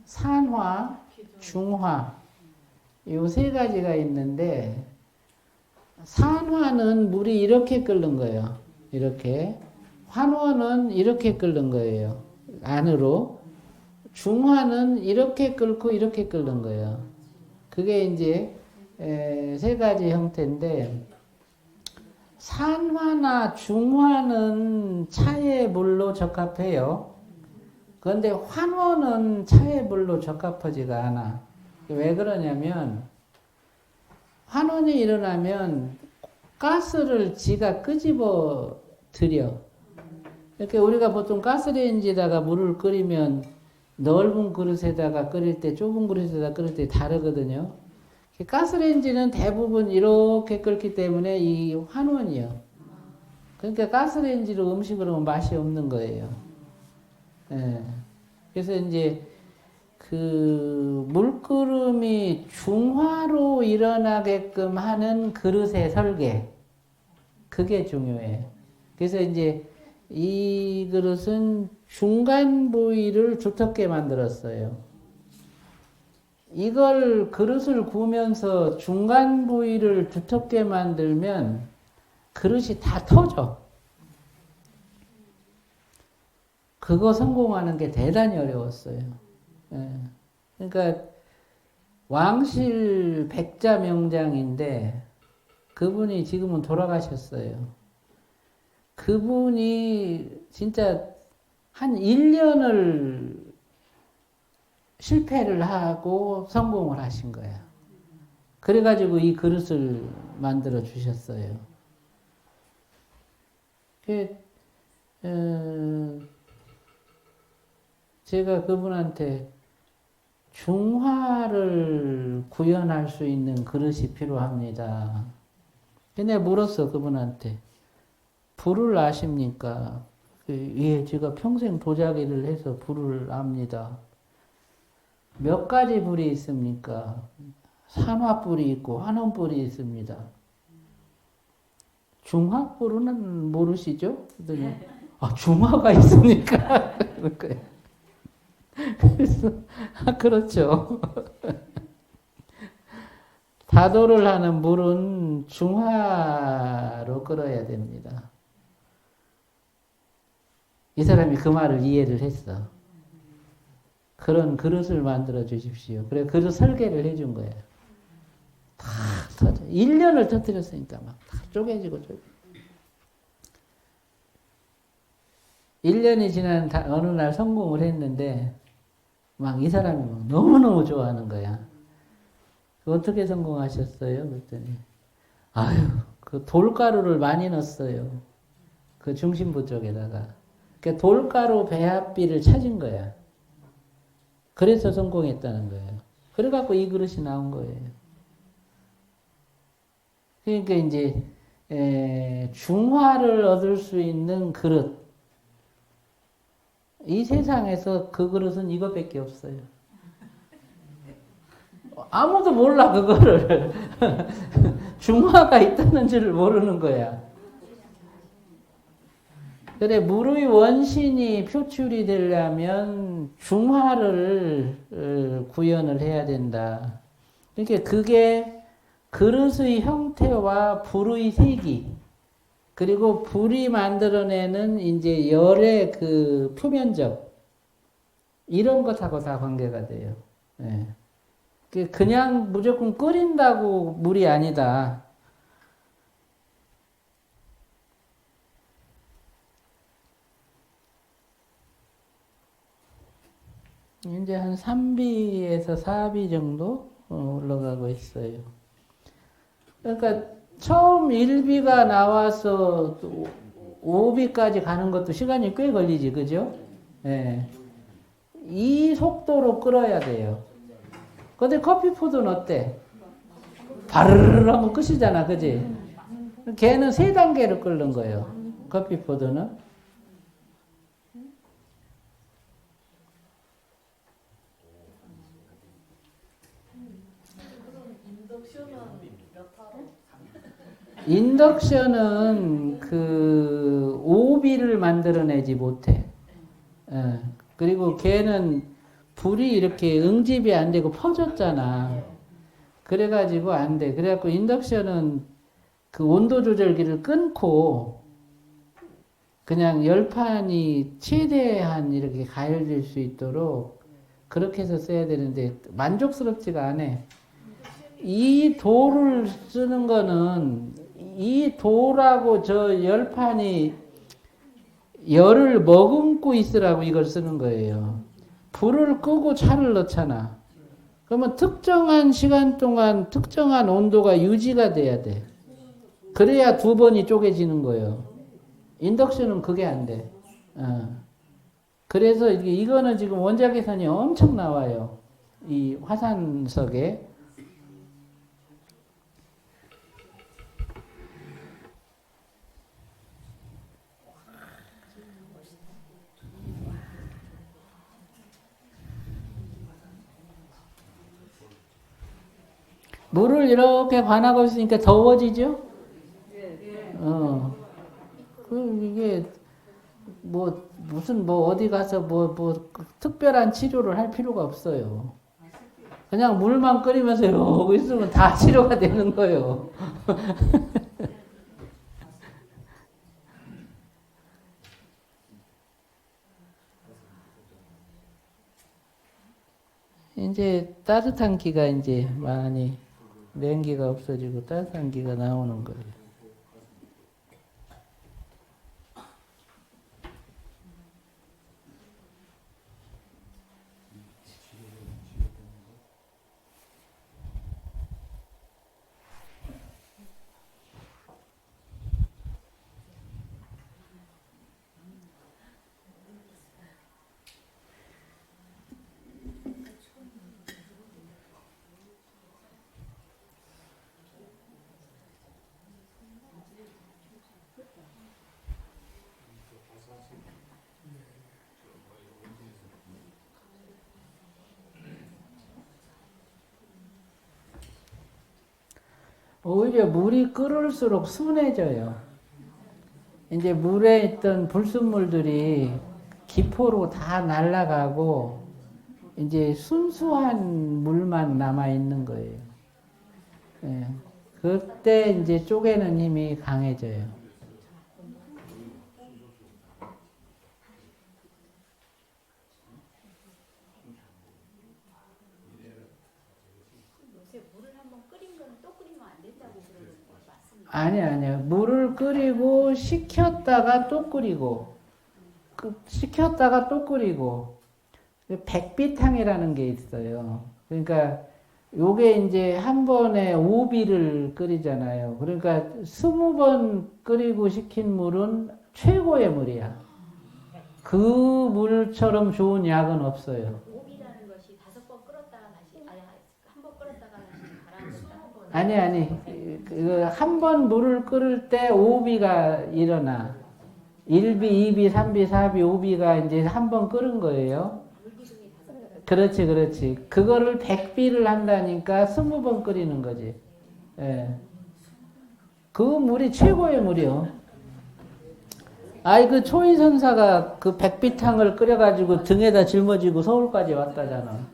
산화, 중화, 이 세 가지가 있는데, 산화는 물이 이렇게 끓는 거예요. 이렇게. 환원은 이렇게 끓는 거예요. 안으로. 중화는 이렇게 끓고 이렇게 끓는 거예요. 그게 이제 세 가지 형태인데, 산화나 중화는 차의 물로 적합해요. 그런데 환원은 차의 물로 적합하지가 않아. 왜 그러냐면, 환원이 일어나면 가스를 지가 끄집어 들여. 이렇게 우리가 보통 가스레인지에다가 물을 끓이면 넓은 그릇에다가 끓일 때, 좁은 그릇에다가 끓일 때 다르거든요. 가스레인지는 대부분 이렇게 끓기 때문에 이 환원이요. 그러니까 가스레인지로 음식을 하면 맛이 없는 거예요. 그래서 이제 그 물끓음이 중화로 일어나게끔 하는 그릇의 설계, 그게 중요해요. 그래서 이제 이 그릇은 중간 부위를 두텁게 만들었어요. 이걸 그릇을 구우면서 중간 부위를 두텁게 만들면 그릇이 다 터져. 그거 성공하는 게 대단히 어려웠어요. 그러니까 왕실 백자 명장인데 그분이 지금은 돌아가셨어요. 그분이 진짜 한 1년을 실패를 하고 성공을 하신 거야. 그래가지고 이 그릇을 만들어 주셨어요. 제가 그분한테 중화를 구현할 수 있는 그릇이 필요합니다. 근데 물었어, 그분한테. 불을 아십니까? 예, 제가 평생 도자기를 해서 불을 압니다. 몇 가지 불이 있습니까? 산화불이 있고 환원불이 있습니다. 중화불은 모르시죠? 그랬더니 중화가 있으니까 그럴 거예요. 그래서 그렇죠. 다도를 하는 물은 중화로 끓어야 됩니다. 이 사람이 그 말을 이해를 했어. 그런 그릇을 만들어 주십시오. 그래 그릇 설계를 해준 거예요. 다 터져. 1년을 터뜨렸으니까 막 다 쪼개지고. 1년이 지난 어느 날 성공을 했는데 막 이 사람이 막 너무너무 좋아하는 거야. 어떻게 성공하셨어요? 그랬더니 아유 그 돌가루를 많이 넣었어요. 그 중심부 쪽에다가. 그 돌가루 배합비를 찾은 거야. 그래서 성공했다는 거예요. 그래갖고 이 그릇이 나온 거예요. 그러니까 이제 중화를 얻을 수 있는 그릇. 이 세상에서 그 그릇은 이것밖에 없어요. 아무도 몰라 그거를. 중화가 있다는 줄 모르는 거야. 그래 물의 원신이 표출이 되려면 중화를 구현을 해야 된다. 그러니까 그게 그릇의 형태와 불의 세기 그리고 불이 만들어내는 이제 열의 그 표면적 이런 것하고 다 관계가 돼요. 예. 그냥 무조건 끓인다고 물이 아니다. 이제 한 3비에서 4비 정도 올라가고 있어요. 그러니까 처음 1비가 나와서 5비까지 가는 것도 시간이 꽤 걸리지, 그죠? 예. 이 속도로 끓어야 돼요. 근데 커피포드는 어때? 바르르 하면 끝이잖아, 그지? 걔는 3단계로 끓는 거예요. 커피포드는. 인덕션은 그 오비를 만들어내지 못해. 그리고 걔는 불이 이렇게 응집이 안 되고 퍼졌잖아. 그래가지고 안 돼. 그래갖고 인덕션은 그 온도 조절기를 끊고 그냥 열판이 최대한 이렇게 가열될 수 있도록 그렇게 해서 써야 되는데 만족스럽지가 않아. 이 돌을 쓰는 거는 이 돌하고 저 열판이 열을 머금고 있으라고 이걸 쓰는 거예요. 불을 끄고 차를 넣잖아. 그러면 특정한 시간 동안 특정한 온도가 유지가 돼야 돼. 그래야 2번이 쪼개지는 거예요. 인덕션은 그게 안 돼. 그래서 이거는 지금 원자 계산이 엄청 나와요. 이 화산석에. 물을 이렇게 관하고 있으니까 더워지죠? 이게 무슨 어디 가서 특별한 치료를 할 필요가 없어요. 그냥 물만 끓이면서 이러고 있으면 다 치료가 되는 거예요. 이제 따뜻한 기가 이제 많이 냉기가 없어지고 따뜻한 기가 나오는 거예요. 오히려 물이 끓을수록 순해져요. 이제 물에 있던 불순물들이 기포로 다 날아가고 이제 순수한 물만 남아 있는 거예요. 예. 그때 이제 쪼개는 힘이 강해져요. 요새 물을 한번 끓인 거는 또 끓이면 안 된다고 그러는 거 맞습니까? 아니요. 물을 끓이고 식혔다가 또 끓이고 식혔다가 또 끓이고 백비탕이라는 게 있어요. 그러니까 요게 이제 한 번에 5비를 끓이잖아요. 그러니까 20번 끓이고 식힌 물은 최고의 물이야. 그 물처럼 좋은 약은 없어요. 오비라는 것이 5번 끓었다가 다시 아니 한 번 끓었다가 다시 가라앉는다. 아니. 한 번 물을 끓일 때 5비가 일어나. 1비, 2비, 3비, 4비, 5비가 이제 한 번 끓은 거예요. 물기둥이 5번. 그렇지. 그거를 100비를 한다니까 20번 끓이는 거지. 예. 그 물이 최고의 물이요. 아이, 그 초이선사가 그 백비탕을 끓여가지고 등에다 짊어지고 서울까지 왔다잖아.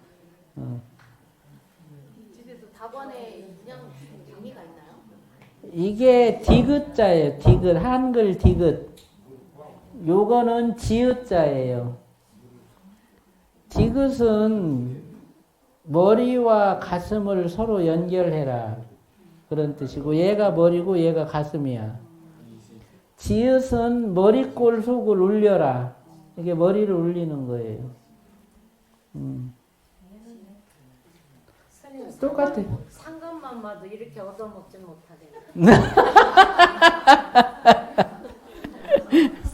집에도 다관에 그냥 장미가 있나요? 이게 디귿자예요. 디귿. 한글 디귿. 요거는 지읒자예요. 디귿은 머리와 가슴을 서로 연결해라. 그런 뜻이고, 얘가 머리고 얘가 가슴이야. 지읒은 머리꼴 속을 울려라. 이게 머리를 울리는 거예요. 똑같아. 상감만 봐도 이렇게 얻어먹지 못하네.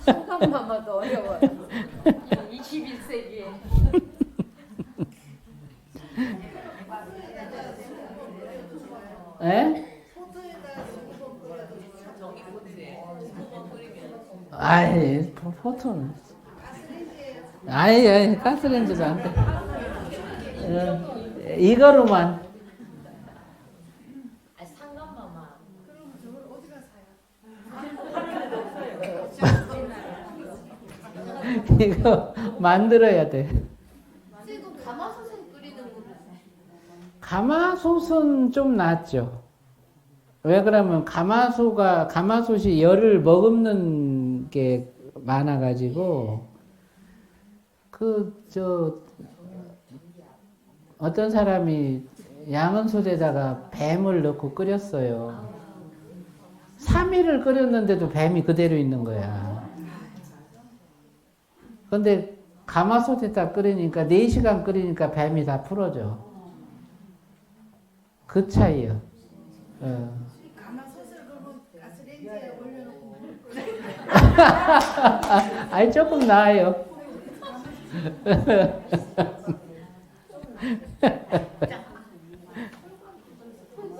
상감만 봐도 어려워요. 21세기에. 에? 아이, 포토는. 아이, 가스레인지도 안 돼. 이거로만. 아, 상감만. 이거 만들어야 돼. 지금 가마솥에 끓이는 거. 가마솥은 좀 낫죠. 왜 그러면 가마솥이 열을 머금는 게 많아가지고, 어떤 사람이 양은솥에다가 뱀을 넣고 끓였어요. 3일을 끓였는데도 뱀이 그대로 있는 거야. 근데 가마솥에다 끓이니까 4시간 끓이니까 뱀이 다 풀어져. 그 차이요. 가마솥을 그러면 가스레인지에 올려놓고 아니, 조금 나아요.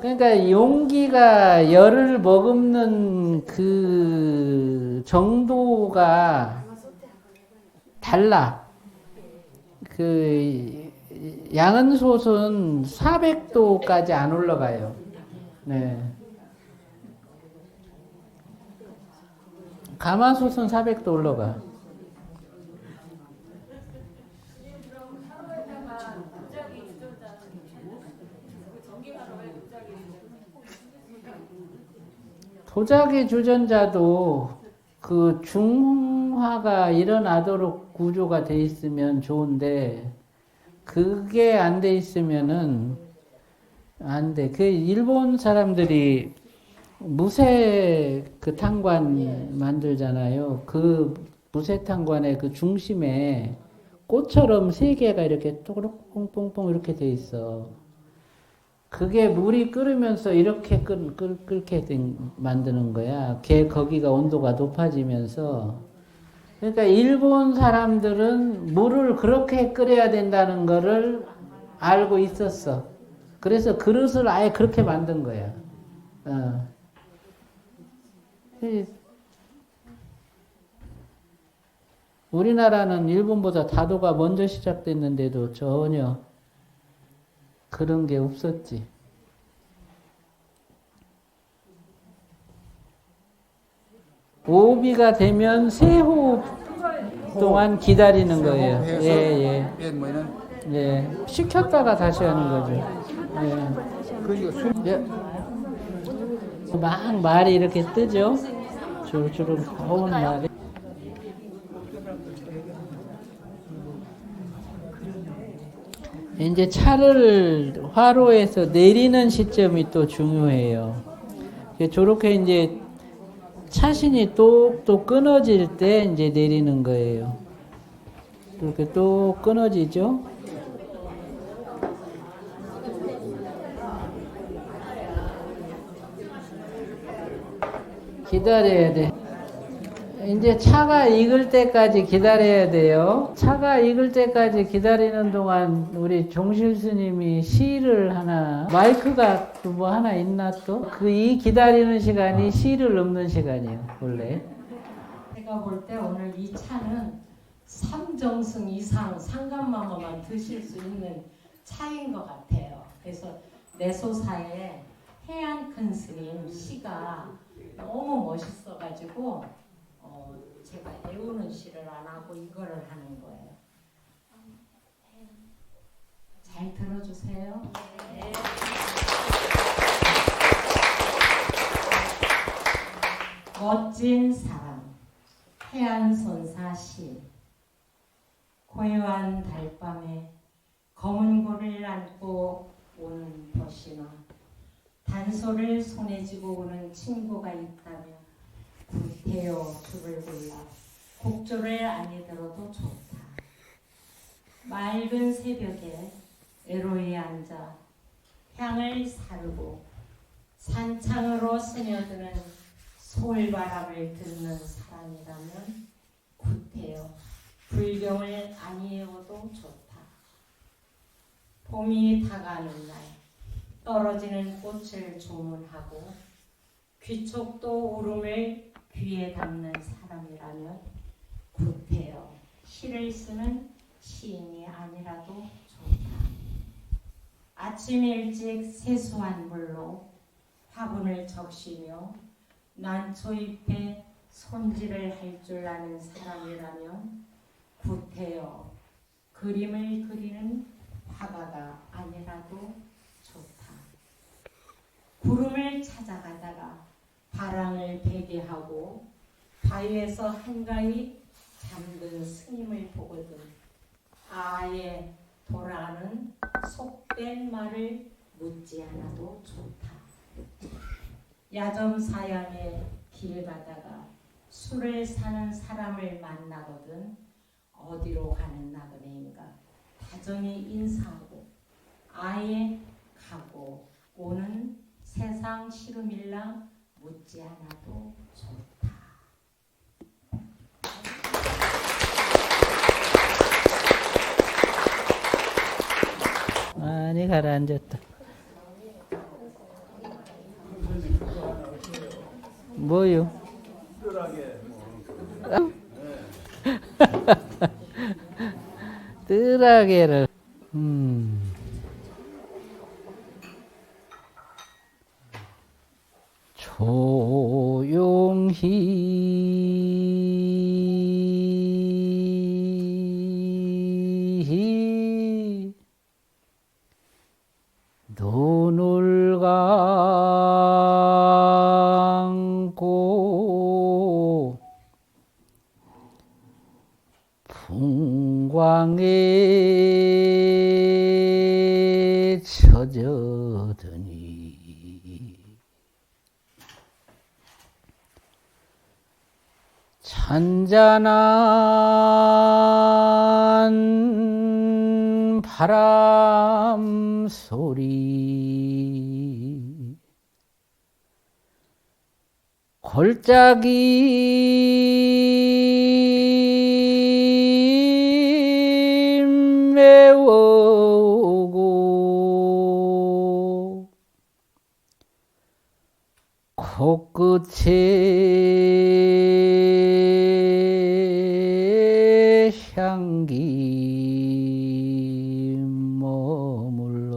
그러니까 용기가 열을 머금는 그 정도가 달라. 그 양은솥은 400도까지 안 올라가요. 네. 가마솥은 400도 올라가. 도자기 주전자도 그 중화가 일어나도록 구조가 돼 있으면 좋은데, 그게 안 돼 있으면은 안 돼. 그 일본 사람들이 무쇠 그 탕관 만들잖아요. 그 무쇠 탕관의 그 중심에 꽃처럼 3개가 이렇게 또록 뽕뽕뽕 이렇게 돼 있어. 그게 물이 끓으면서 이렇게 끓게 만드는 거야. 거기가 온도가 높아지면서. 그러니까 일본 사람들은 물을 그렇게 끓여야 된다는 거를 알고 있었어. 그래서 그릇을 아예 그렇게 만든 거야. 우리나라는 일본보다 다도가 먼저 시작됐는데도 전혀 그런 게 없었지. 오비가 되면 세 호흡 동안 기다리는 거예요. 예, 예. 시켰다가 다시 하는 거죠. 예. 막 말이 이렇게 뜨죠. 주르주르 고운 말이. 이제 차를 화로에서 내리는 시점이 또 중요해요. 저렇게 이제 차신이 똑똑 끊어질 때 이제 내리는 거예요. 이렇게 똑 끊어지죠. 기다려야 돼. 이제 차가 익을 때까지 기다려야 돼요. 차가 익을 때까지 기다리는 동안 우리 종실 스님이 시를 하나, 마이크가 뭐 하나 있나 또? 이 기다리는 시간이 시를 읊는 시간이에요, 원래. 제가 볼 때 오늘 이 차는 3정승 이상 상감마마만 드실 수 있는 차인 것 같아요. 그래서 내소사에 해안 큰 스님 시가 너무 멋있어가지고 제가 애우는 시를 안 하고 이거를 하는 거예요. 잘 들어주세요. 네. 멋진 사람 해안선사 시. 고요한 달밤에 검은 고를 안고 오는 벗이나 단소를 손에 쥐고 오는 친구가 있다면 구태여 줄을 골라 곡조를 안에 들어도 좋다. 맑은 새벽에 애로에 앉아 향을 사르고 산창으로 스며드는 솔바람을 듣는 사람이라면 구태여 불경을 아니해어도 좋다. 봄이 다가는 날 떨어지는 꽃을 조문하고 귀촉도 울음을 귀에 담는 사람이라면 구태여 시를 쓰는 시인이 아니라도 좋다. 아침 일찍 세수한 물로 화분을 적시며 난초잎에 손질을 할 줄 아는 사람이라면 구태여 그림을 그리는 화가가 아니라도 좋다. 구름을 찾아가다가 바람을 베게 하고 바위에서 한가히 잠든 스님을 보거든 아예 돌아가는 속된 말을 묻지 않아도 좋다. 야점 사양에 길 가다가 술을 사는 사람을 만나거든 어디로 가는 나그네인가 다정히 인사하고 아예 가고 오는 세상 시름일랑 묻지 않아도 좋다. 많이 가라앉았다. 뭐요? 뜰하게를 조용히 눈을 감고 풍광에 젖어드니 잔잔한 바람 소리 골짜기 메워오고 코끝에 향기 머물러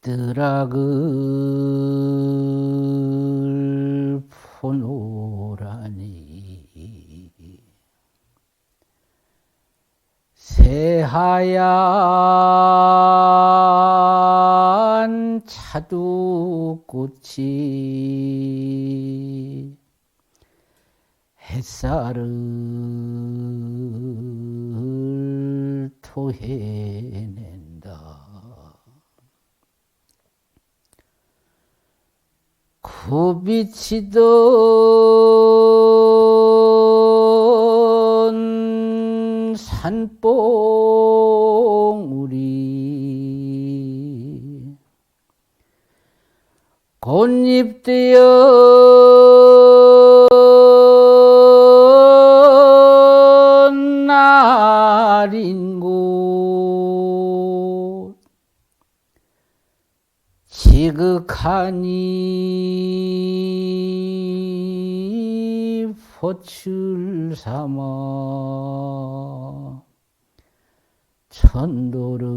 뜨락은 하얀 차두꽃이 햇살을 토해낸다. 그 비치던 산봉우리 꽃잎 날인 곳 지극하니 볕을 삼아 천도를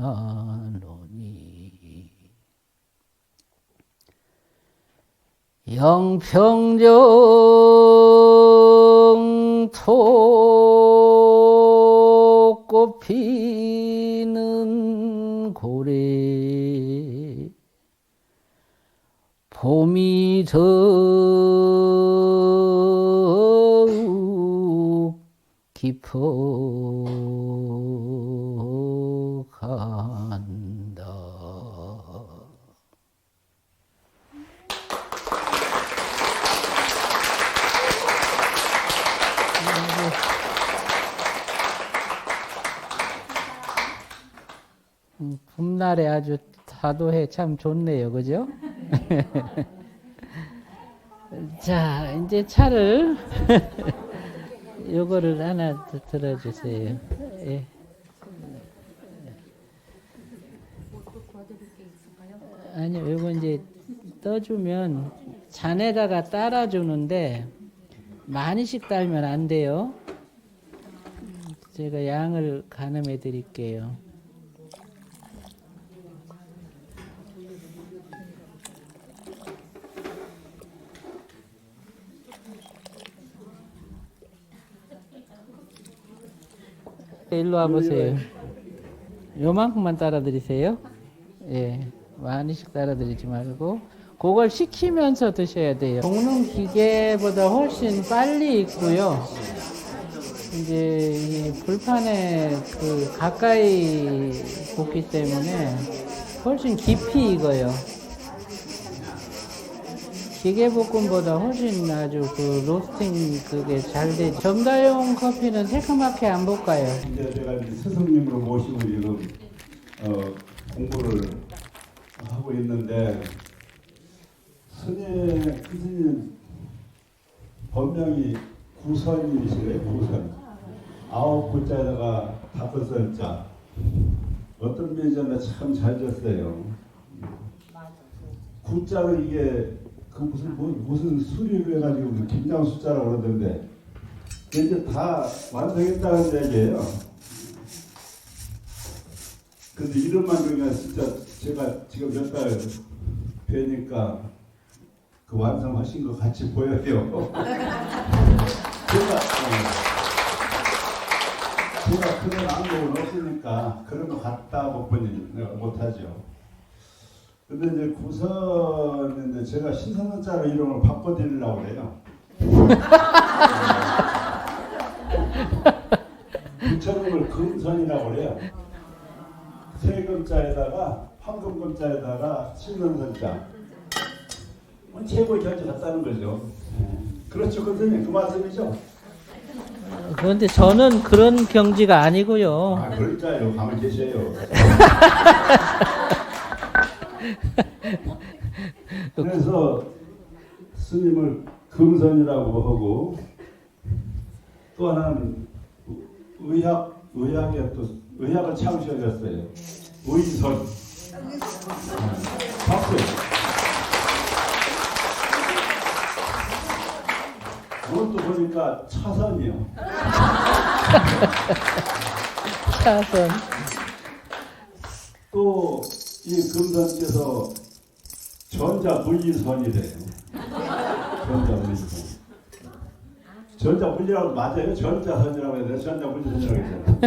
논하노니 영평정 토꽃 피는 고래 봄이 더욱 깊어간다. 봄날에 아주 다도해 참 좋네요, 그죠? 자, 이제 차를 요거를 하나 들어주세요. 예. 아니요, 요거 이제 떠주면 잔에다가 따라주는데 많이씩 따면 안 돼요. 제가 양을 가늠해 드릴게요. 일로 와보세요. 요만큼만 따라드리세요. 예, 많이씩 따라드리지 말고 그걸 식히면서 드셔야 돼요. 볶는 기계보다 훨씬 빨리 익고요. 이제 이 불판에 그 가까이 볶기 때문에 훨씬 깊이 익어요. 기계볶음보다 훨씬 아주 그 로스팅 그게 잘 되죠. 점다용 커피는 새까맣게 안 볶아요. 이제 제가 이제 스승님으로 모시고 지금 공부를 하고 있는데 스님 본명이 구선이시래요. 구선. 9구자에다가 5선자. 어떤 면에는 참 잘 졌어요. 구자는 이게 그 무슨 수리를 해가지고 김장 숫자라고 그러던데 이제 다 완성했다는 얘기예요. 근데 이름만 그러면 진짜 제가 지금 몇 달 뵈니까 그 완성하신 것 같이 보여요. 제가 그런 안목은 없으니까 그런 것 같다 못하죠. 근데 이제 구선인데 제가 신선자로 이름을 바꿔드리려고 그래요. 부처님을 금선이라고 그래요. 세금자에다가 황금금자에다가 신선선자. 최고의 결제 같다는 거죠. 그렇죠, 선생님. 그 말씀이죠. 그런데 저는 그런 경지가 아니고요. 아, 그럴까요? 가만히 계세요. 그래서 스님을 금선이라고 하고 또 하나는 의학에 또 의학을 창시하셨어요. 의선. 박수. 그것도 보니까 차선이요. 차선. 또 이 금선께서 전자무이선이래요. 전자무이선. 전자물리라고 맞아요? 전자선이라고 해야 돼요? 전자물리선이라고 했잖아요.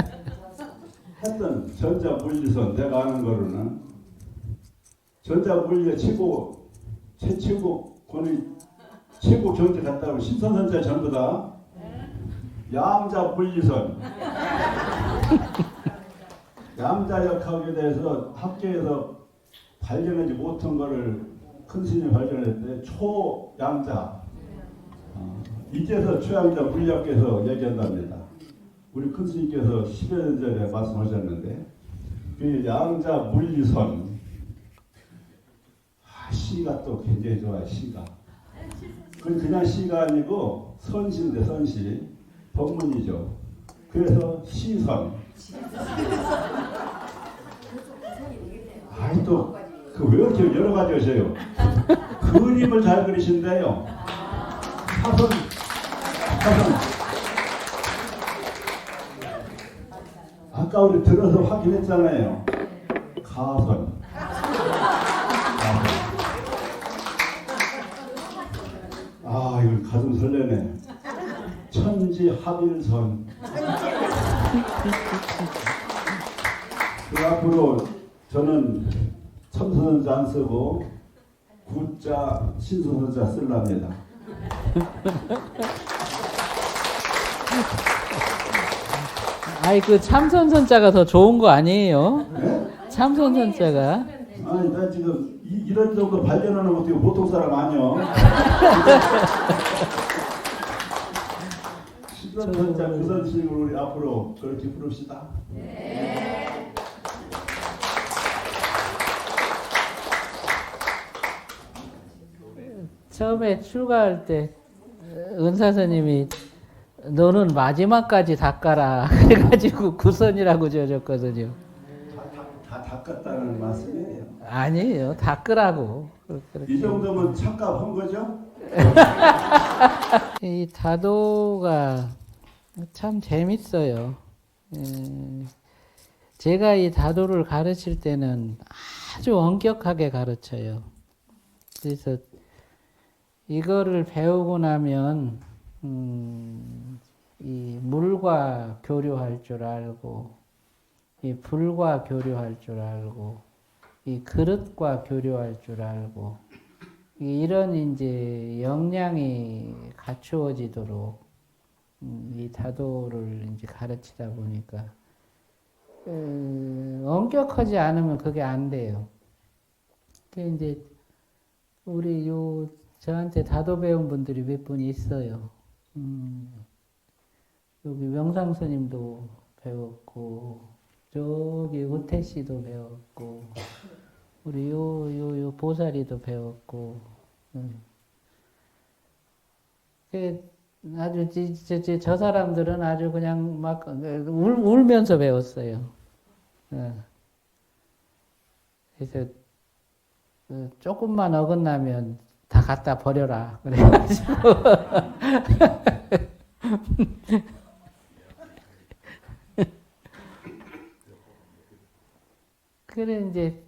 하여튼 전자물리선 내가 아는 거로는 전자물리의 최고 최고 경제 같다고 신선선자 전부 다 양자물리선 양자역학에 대해서 학계에서 발견하지 못한 거를 큰 스님이 발견했는데 초양자 이제서 초양자 물리학에서 얘기한답니다. 우리 큰 스님께서 10여 년 전에 말씀하셨는데 그 양자 물리선 시가 또 굉장히 좋아요. 시가 그냥 시가 아니고 선시인데 선시 법문이죠. 그래서 시선 아니 또그 왜 이렇게 여러 가지 하세요? 그림을 잘 그리신대요. 사선 아까 우리 들어서 확인했잖아요. 가선 아 이거 가슴 설레네. 천지합일선 그 앞으로 저는 첨선자 안 쓰고 구자 신선자 쓰랍니다. 아이 그 참선선자가 더 좋은 거 아니에요? 네? 참선선자가. 아니 나 지금 이런 정도 발견하는 것도 보통 사람 아니요. 신선자 그 선식으로 우리 앞으로 그렇게 부릅시다. 네. 처음에 출가할 때 은사스님이 너는 마지막까지 닦아라 그래가지고 구선이라고 지어줬거든요. 다 닦았다는 말씀이에요. 아니에요. 닦으라고. 이 정도면 착각한 거죠? 이 다도가 참 재밌어요. 제가 이 다도를 가르칠 때는 아주 엄격하게 가르쳐요. 그래서 이거를 배우고 나면 이 물과 교류할 줄 알고, 이 불과 교류할 줄 알고, 이 그릇과 교류할 줄 알고, 이런 이제 역량이 갖추어지도록 이 다도를 이제 가르치다 보니까 엄격하지 않으면 그게 안 돼요. 그 이제 우리 저한테 다도 배운 분들이 몇 분 있어요. 여기 명상 스님도 배웠고, 저기 우태 씨도 배웠고, 우리 요 보살이도 배웠고, 아주 저 사람들은 아주 그냥 막 울면서 배웠어요. 그래서 조금만 어긋나면 다 갖다 버려라 그래가지고 그래 이제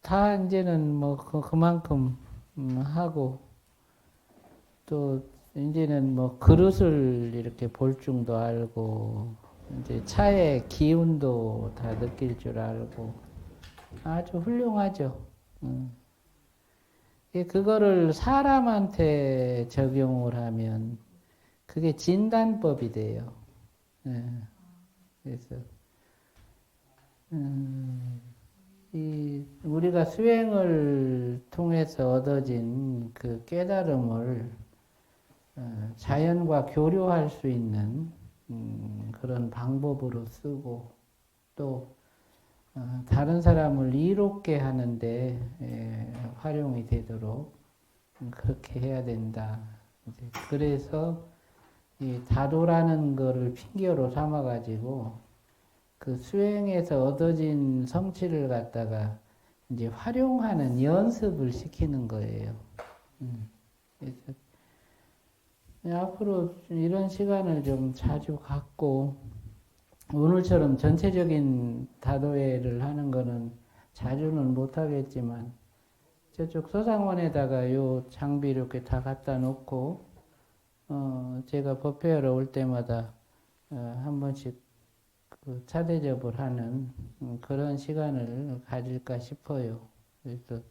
다 이제는 뭐 그만큼 하고 또 이제는 뭐 그릇을 이렇게 볼 줄도 알고 이제 차의 기운도 다 느낄 줄 알고 아주 훌륭하죠. 그거를 사람한테 적용을 하면 그게 진단법이 돼요. 그래서 우리가 수행을 통해서 얻어진 그 깨달음을 자연과 교류할 수 있는 그런 방법으로 쓰고 또 다른 사람을 이롭게 하는데 활용이 되도록 그렇게 해야 된다. 그래서 이 다도라는 거를 핑계로 삼아가지고 그 수행에서 얻어진 성취를 갖다가 이제 활용하는 연습을 시키는 거예요. 그래서 앞으로 이런 시간을 좀 자주 갖고 오늘처럼 전체적인 다도회를 하는 거는 자주는 못 하겠지만 저쪽 서상원에다가 요 장비 이렇게 다 갖다 놓고 제가 법회하러 올 때마다 한 번씩 그 차 대접을 하는 그런 시간을 가질까 싶어요. 그래서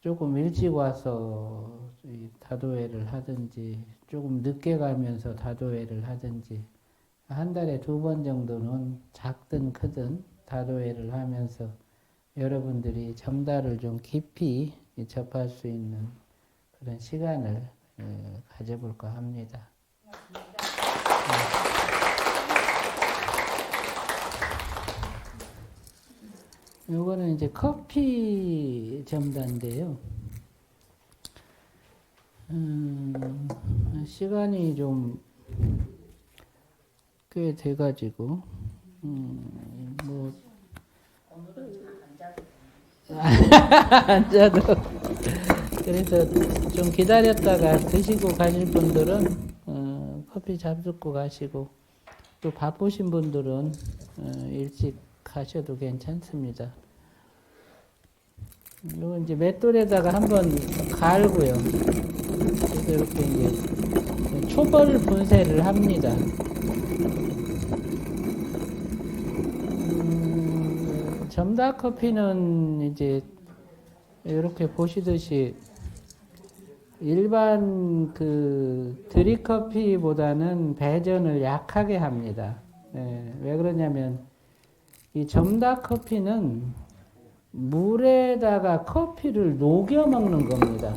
조금 일찍 와서 이 다도회를 하든지 조금 늦게 가면서 다도회를 하든지 한 달에 2번 정도는 작든 크든 다도회를 하면서 여러분들이 정다를 좀 깊이 접할 수 있는 그런 시간을 가져볼까 합니다. 요거는 이제 커피 점다인데요. 시간이 좀 꽤 돼가지고, 앉아도. 그래서 좀 기다렸다가 드시고 가실 분들은, 커피 잡숫고 가시고, 또 바쁘신 분들은, 일찍 가셔도 괜찮습니다. 이거 이제 맷돌에다가 한번 갈고요. 그래서 이렇게 이제 초벌 분쇄를 합니다. 점다 커피는 이제 이렇게 보시듯이 일반 그 드립 커피보다는 배전을 약하게 합니다. 왜 그러냐면 이 점다 커피는 물에다가 커피를 녹여 먹는 겁니다.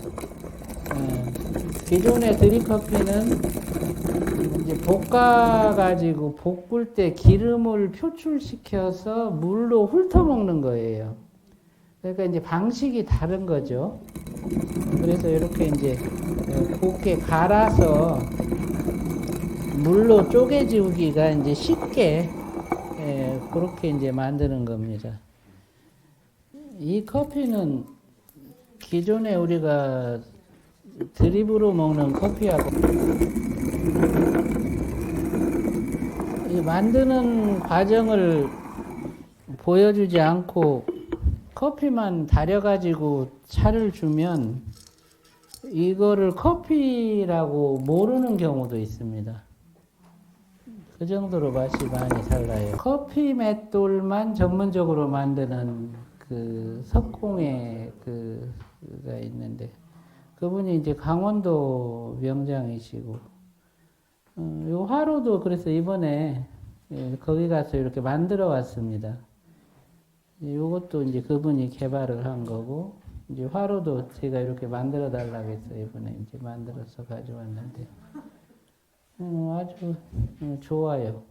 기존의 드립 커피는 이제 볶아가지고 볶을 때 기름을 표출시켜서 물로 훑어 먹는 거예요. 그러니까 이제 방식이 다른 거죠. 그래서 이렇게 이제 곱게 갈아서 물로 쪼개지우기가 이제 쉽게 그렇게 이제 만드는 겁니다. 이 커피는 기존에 우리가 드립으로 먹는 커피하고 이 만드는 과정을 보여주지 않고 커피만 달여가지고 차를 주면 이거를 커피라고 모르는 경우도 있습니다. 그 정도로 맛이 많이 달라요. 커피 맷돌만 전문적으로 만드는 그 석공의 그가 있는데 그분이 이제 강원도 명장이시고 요 화로도 그래서 이번에 거기 가서 이렇게 만들어 왔습니다. 요것도 이제 그분이 개발을 한 거고 이제 화로도 제가 이렇게 만들어 달라고 해서 이번에 이제 만들어서 가져왔는데 아주 좋아요.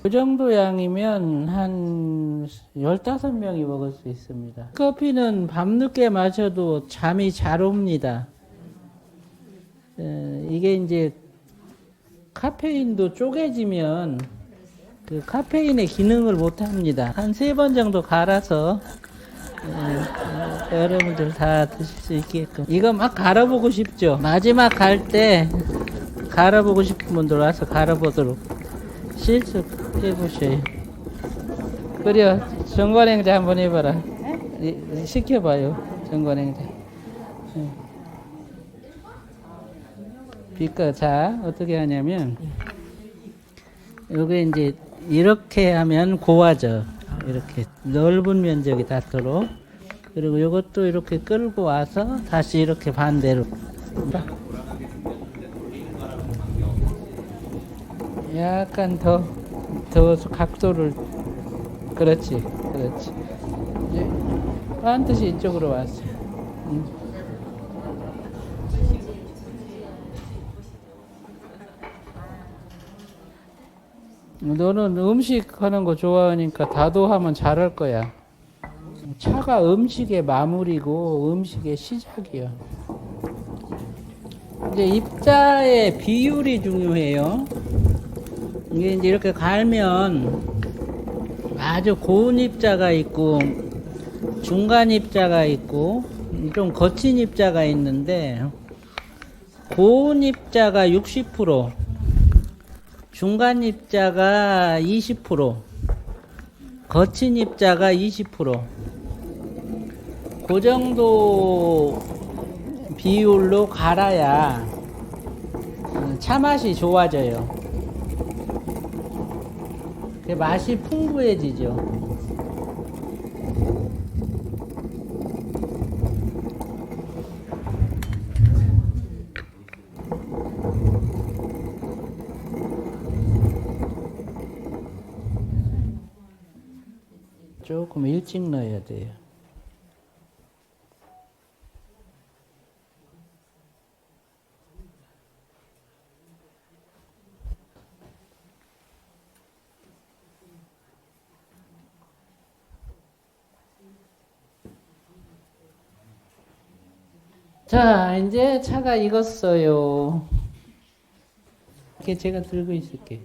그 정도 양이면 한 15명이 먹을 수 있습니다. 커피는 밤늦게 마셔도 잠이 잘 옵니다. 이게 이제 카페인도 쪼개지면 그 카페인의 기능을 못 합니다. 한 3번 정도 갈아서 여러분들 다 드실 수 있게끔. 이거 막 갈아보고 싶죠? 마지막 갈 때 갈아보고 싶은 분들 와서 갈아보도록 실습해보셔요. 그래요. 정관행자 한번 해봐라. 시켜봐요. 정관행자. 빛깔. 자, 어떻게 하냐면, 요게 이제, 이렇게 하면 고와져. 이렇게 넓은 면적이 닿도록. 그리고 요것도 이렇게 끌고 와서 다시 이렇게 반대로. 약간 더 각도를. 그렇지. 이제 반드시 이쪽으로 왔어. 너는 음식 하는 거 좋아하니까 다도하면 잘할 거야. 차가 음식의 마무리고 음식의 시작이야. 이제 입자의 비율이 중요해요. 이게 이제 이렇게 갈면 아주 고운 입자가 있고 중간 입자가 있고 좀 거친 입자가 있는데 고운 입자가 60%, 중간 입자가 20%, 거친 입자가 20%. 그 정도 비율로 갈아야 차 맛이 좋아져요. 그 맛이 풍부해지죠. 조금 일찍 넣어야 돼요. 자, 이제 차가 익었어요. 이렇게 제가 들고 있을게.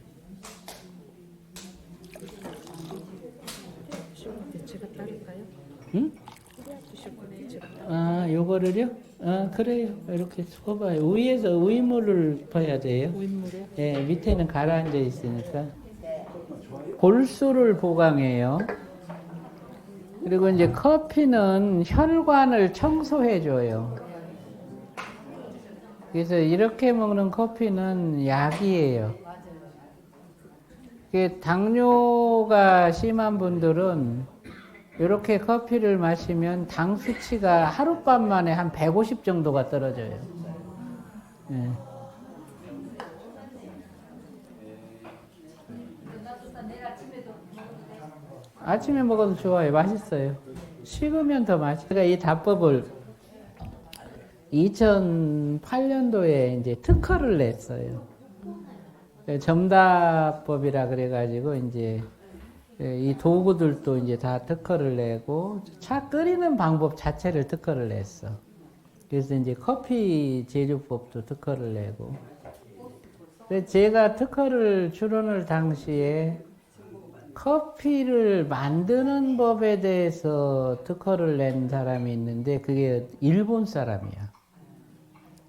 제가 따를까요? 응? 드실 거네요. 제가 아, 요거를요? 아, 그래요. 이렇게 쳐봐요. 위에서 위물을 퍼야 돼요. 윗물에 예, 밑에는 가라앉아 있으니까. 골수를 보강해요. 그리고 이제 커피는 혈관을 청소해줘요. 그래서 이렇게 먹는 커피는 약이에요. 당뇨가 심한 분들은 이렇게 커피를 마시면 당 수치가 하룻밤 만에 한 150 정도가 떨어져요. 예. 아침에 먹어도 좋아요. 맛있어요. 식으면 더 맛있어요. 제가 이 답법을 2008년도에 이제 특허를 냈어요. 점답법이라 그래가지고 이제 이 도구들도 이제 다 특허를 내고 차 끓이는 방법 자체를 특허를 냈어. 그래서 이제 커피 제조법도 특허를 내고. 제가 특허를 출원할 당시에 커피를 만드는 법에 대해서 특허를 낸 사람이 있는데 그게 일본 사람이야.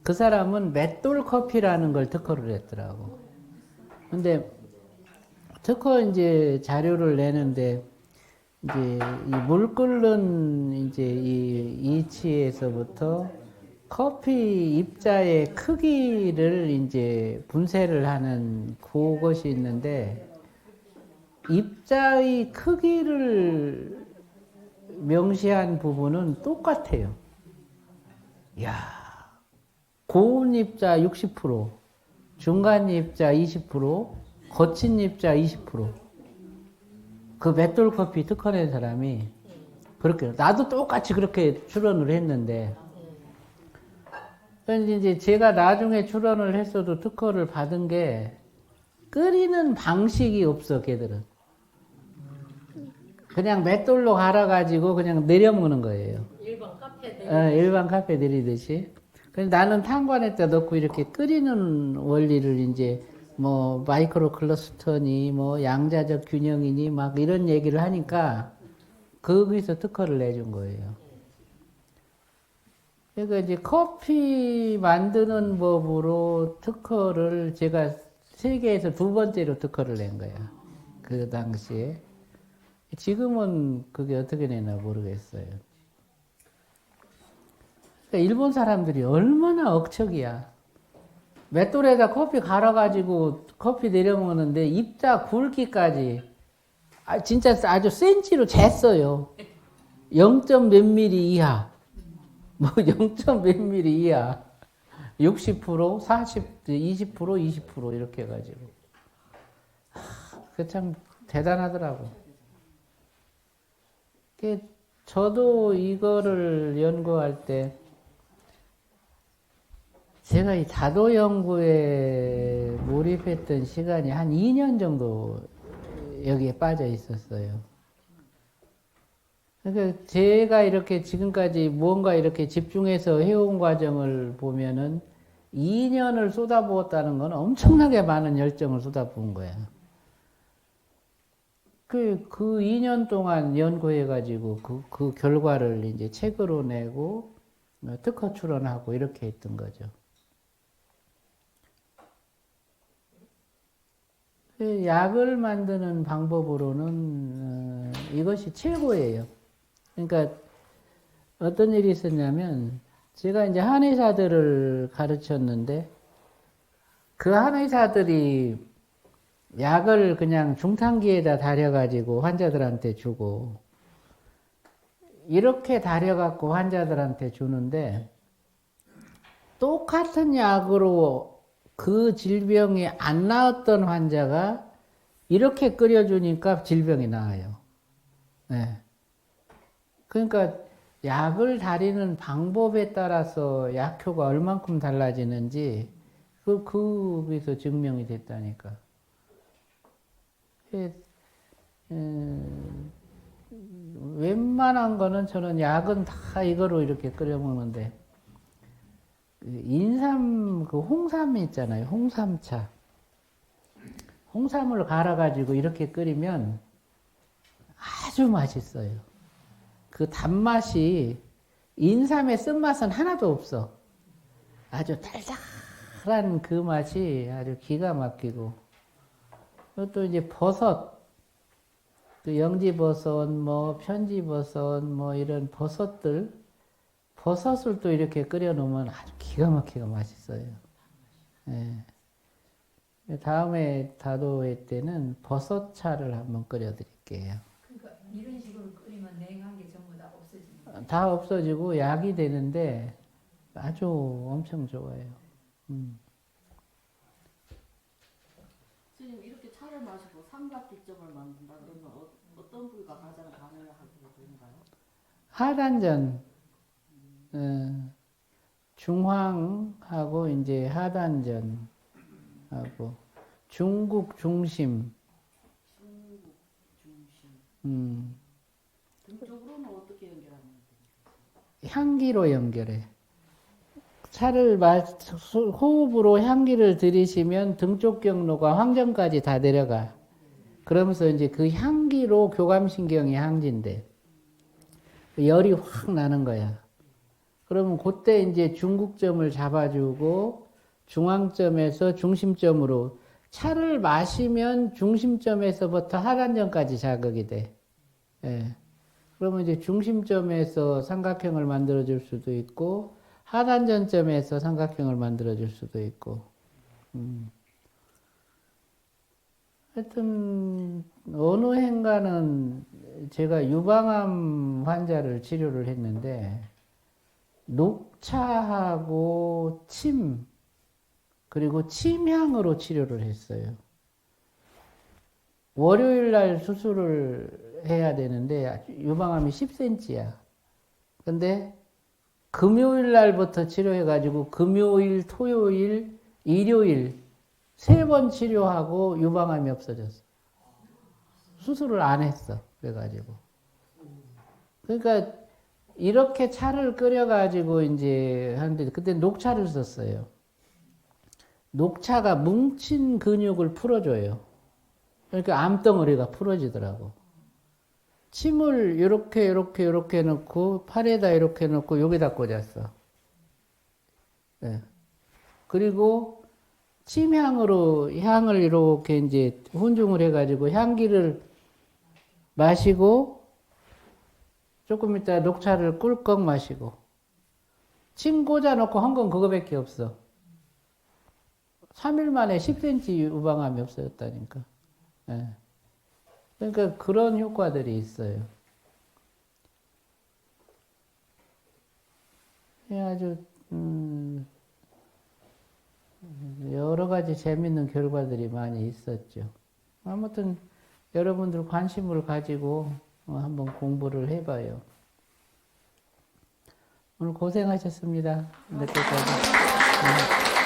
그 사람은 맷돌 커피라는 걸 특허를 냈더라고. 근데 특허 이제 자료를 내는데 이제 이 물 끓는 이제 이 이치에서부터 커피 입자의 크기를 이제 분쇄를 하는 그것이 있는데 입자의 크기를 명시한 부분은 똑같아요. 이야, 고운 입자 60%, 중간 입자 20%, 거친 입자 20%. 그 맷돌 커피 특허낸 사람이 그렇게, 나도 똑같이 그렇게 출원을 했는데, 이제 제가 나중에 출원을 했어도 특허를 받은 게 끓이는 방식이 없어, 걔들은. 그냥 맷돌로 갈아가지고 그냥 내려먹는 거예요. 일반 카페 일반 카페 내리듯이. 그래서 나는 탄관에다 넣고 이렇게 끓이는 원리를 이제 뭐 마이크로 클러스터니 뭐 양자적 균형이니 막 이런 얘기를 하니까 거기서 특허를 내준 거예요. 그러니까 이제 커피 만드는 법으로 특허를 제가 세계에서 2번째로 특허를 낸 거야. 그 당시에. 지금은 그게 어떻게 되나 모르겠어요. 그러니까 일본 사람들이 얼마나 억척이야. 맷돌에다 커피 갈아가지고 커피 내려먹는데 입자 굵기까지 진짜 아주 센치로 쟀어요. 0. 몇 미리 이하, 뭐 0. 몇 미리 이하, 60%, 40, 20%, 20% 이렇게 해가지고. 그 참 대단하더라고. 저도 이거를 연구할 때 제가 이 다도 연구에 몰입했던 시간이 한 2년 정도 여기에 빠져 있었어요. 그러니까 제가 이렇게 지금까지 뭔가 이렇게 집중해서 해온 과정을 보면은 2년을 쏟아부었다는 건 엄청나게 많은 열정을 쏟아부은 거야. 그 2년 동안 연구해가지고 그 결과를 이제 책으로 내고 특허 출원하고 이렇게 했던 거죠. 약을 만드는 방법으로는 이것이 최고예요. 그러니까 어떤 일이 있었냐면 제가 이제 한의사들을 가르쳤는데 그 한의사들이 약을 그냥 중탕기에다 달여가지고 환자들한테 주고 이렇게 달여갖고 환자들한테 주는데 똑같은 약으로 그 질병이 안 나았던 환자가 이렇게 끓여주니까 질병이 나아요. 네. 그러니까 약을 다리는 방법에 따라서 약효가 얼만큼 달라지는지 거기서 증명이 됐다니까. 웬만한 거는 저는 약은 다 이거로 이렇게 끓여 먹는데 인삼 그 홍삼 있잖아요. 홍삼차. 홍삼을 갈아가지고 이렇게 끓이면 아주 맛있어요. 그 단맛이 인삼의 쓴맛은 하나도 없어. 아주 달달한 그 맛이 아주 기가 막히고. 또 이제 버섯, 그 영지버섯, 뭐 편지버섯, 뭐 이런 버섯을 또 이렇게 끓여 놓으면 아주 기가 막히게 맛있어요. 예. 다음에 다도회 때는 버섯차를 한번 끓여 드릴게요. 그러니까 이런 식으로 끓이면 냉한 게 전부 다 없어지는 거예요? 다 없어지고 약이 되는데 아주 엄청 좋아요. 선생님 이렇게 차를 마시고 삼각기점을 만든다 그러면 어떤 부위가 가장 강하게 되는가요? 하단전, 중황하고 이제 하단전하고 중국 중심. 등 쪽으로는 어떻게 연결하는 거예요? 향기로 연결해. 차를 호흡으로 향기를 들이시면 등 쪽 경로가 황전까지 다 내려가. 그러면서 이제 그 향기로 교감신경이 항진돼. 열이 확 나는 거야. 그러면 그때 이제 중국점을 잡아주고 중앙점에서 중심점으로 차를 마시면 중심점에서부터 하단점까지 자극이 돼. 예. 그러면 이제 중심점에서 삼각형을 만들어줄 수도 있고 하단전점에서 삼각형을 만들어줄 수도 있고. 하여튼 어느 해인가는 제가 유방암 환자를 치료를 했는데 녹차하고 침 그리고 침향으로 치료를 했어요. 월요일 날 수술을 해야 되는데 유방암이 10cm야. 근데 금요일 날부터 치료해가지고 금요일, 토요일, 일요일 3번 치료하고 유방암이 없어졌어. 수술을 안 했어. 그래가지고. 그러니까 이렇게 차를 끓여가지고 이제 하는데 그때 녹차를 썼어요. 녹차가 뭉친 근육을 풀어줘요. 그러니까 암덩어리가 풀어지더라고. 침을 이렇게 넣고 팔에다 이렇게 넣고 여기다 꽂았어. 네. 그리고 침향으로 향을 이렇게 이제 혼중을 해가지고 향기를 마시고 조금 있다 녹차를 꿀꺽 마시고 침 꽂아 놓고 한 건 그거밖에 없어. 3일 만에 10cm 유방암이 없어졌다니까. 네. 그러니까 그런 효과들이 있어요. 아주 여러 가지 재밌는 결과들이 많이 있었죠. 아무튼 여러분들 관심을 가지고 한번 공부를 해봐요. 오늘 고생하셨습니다. 늦게까지.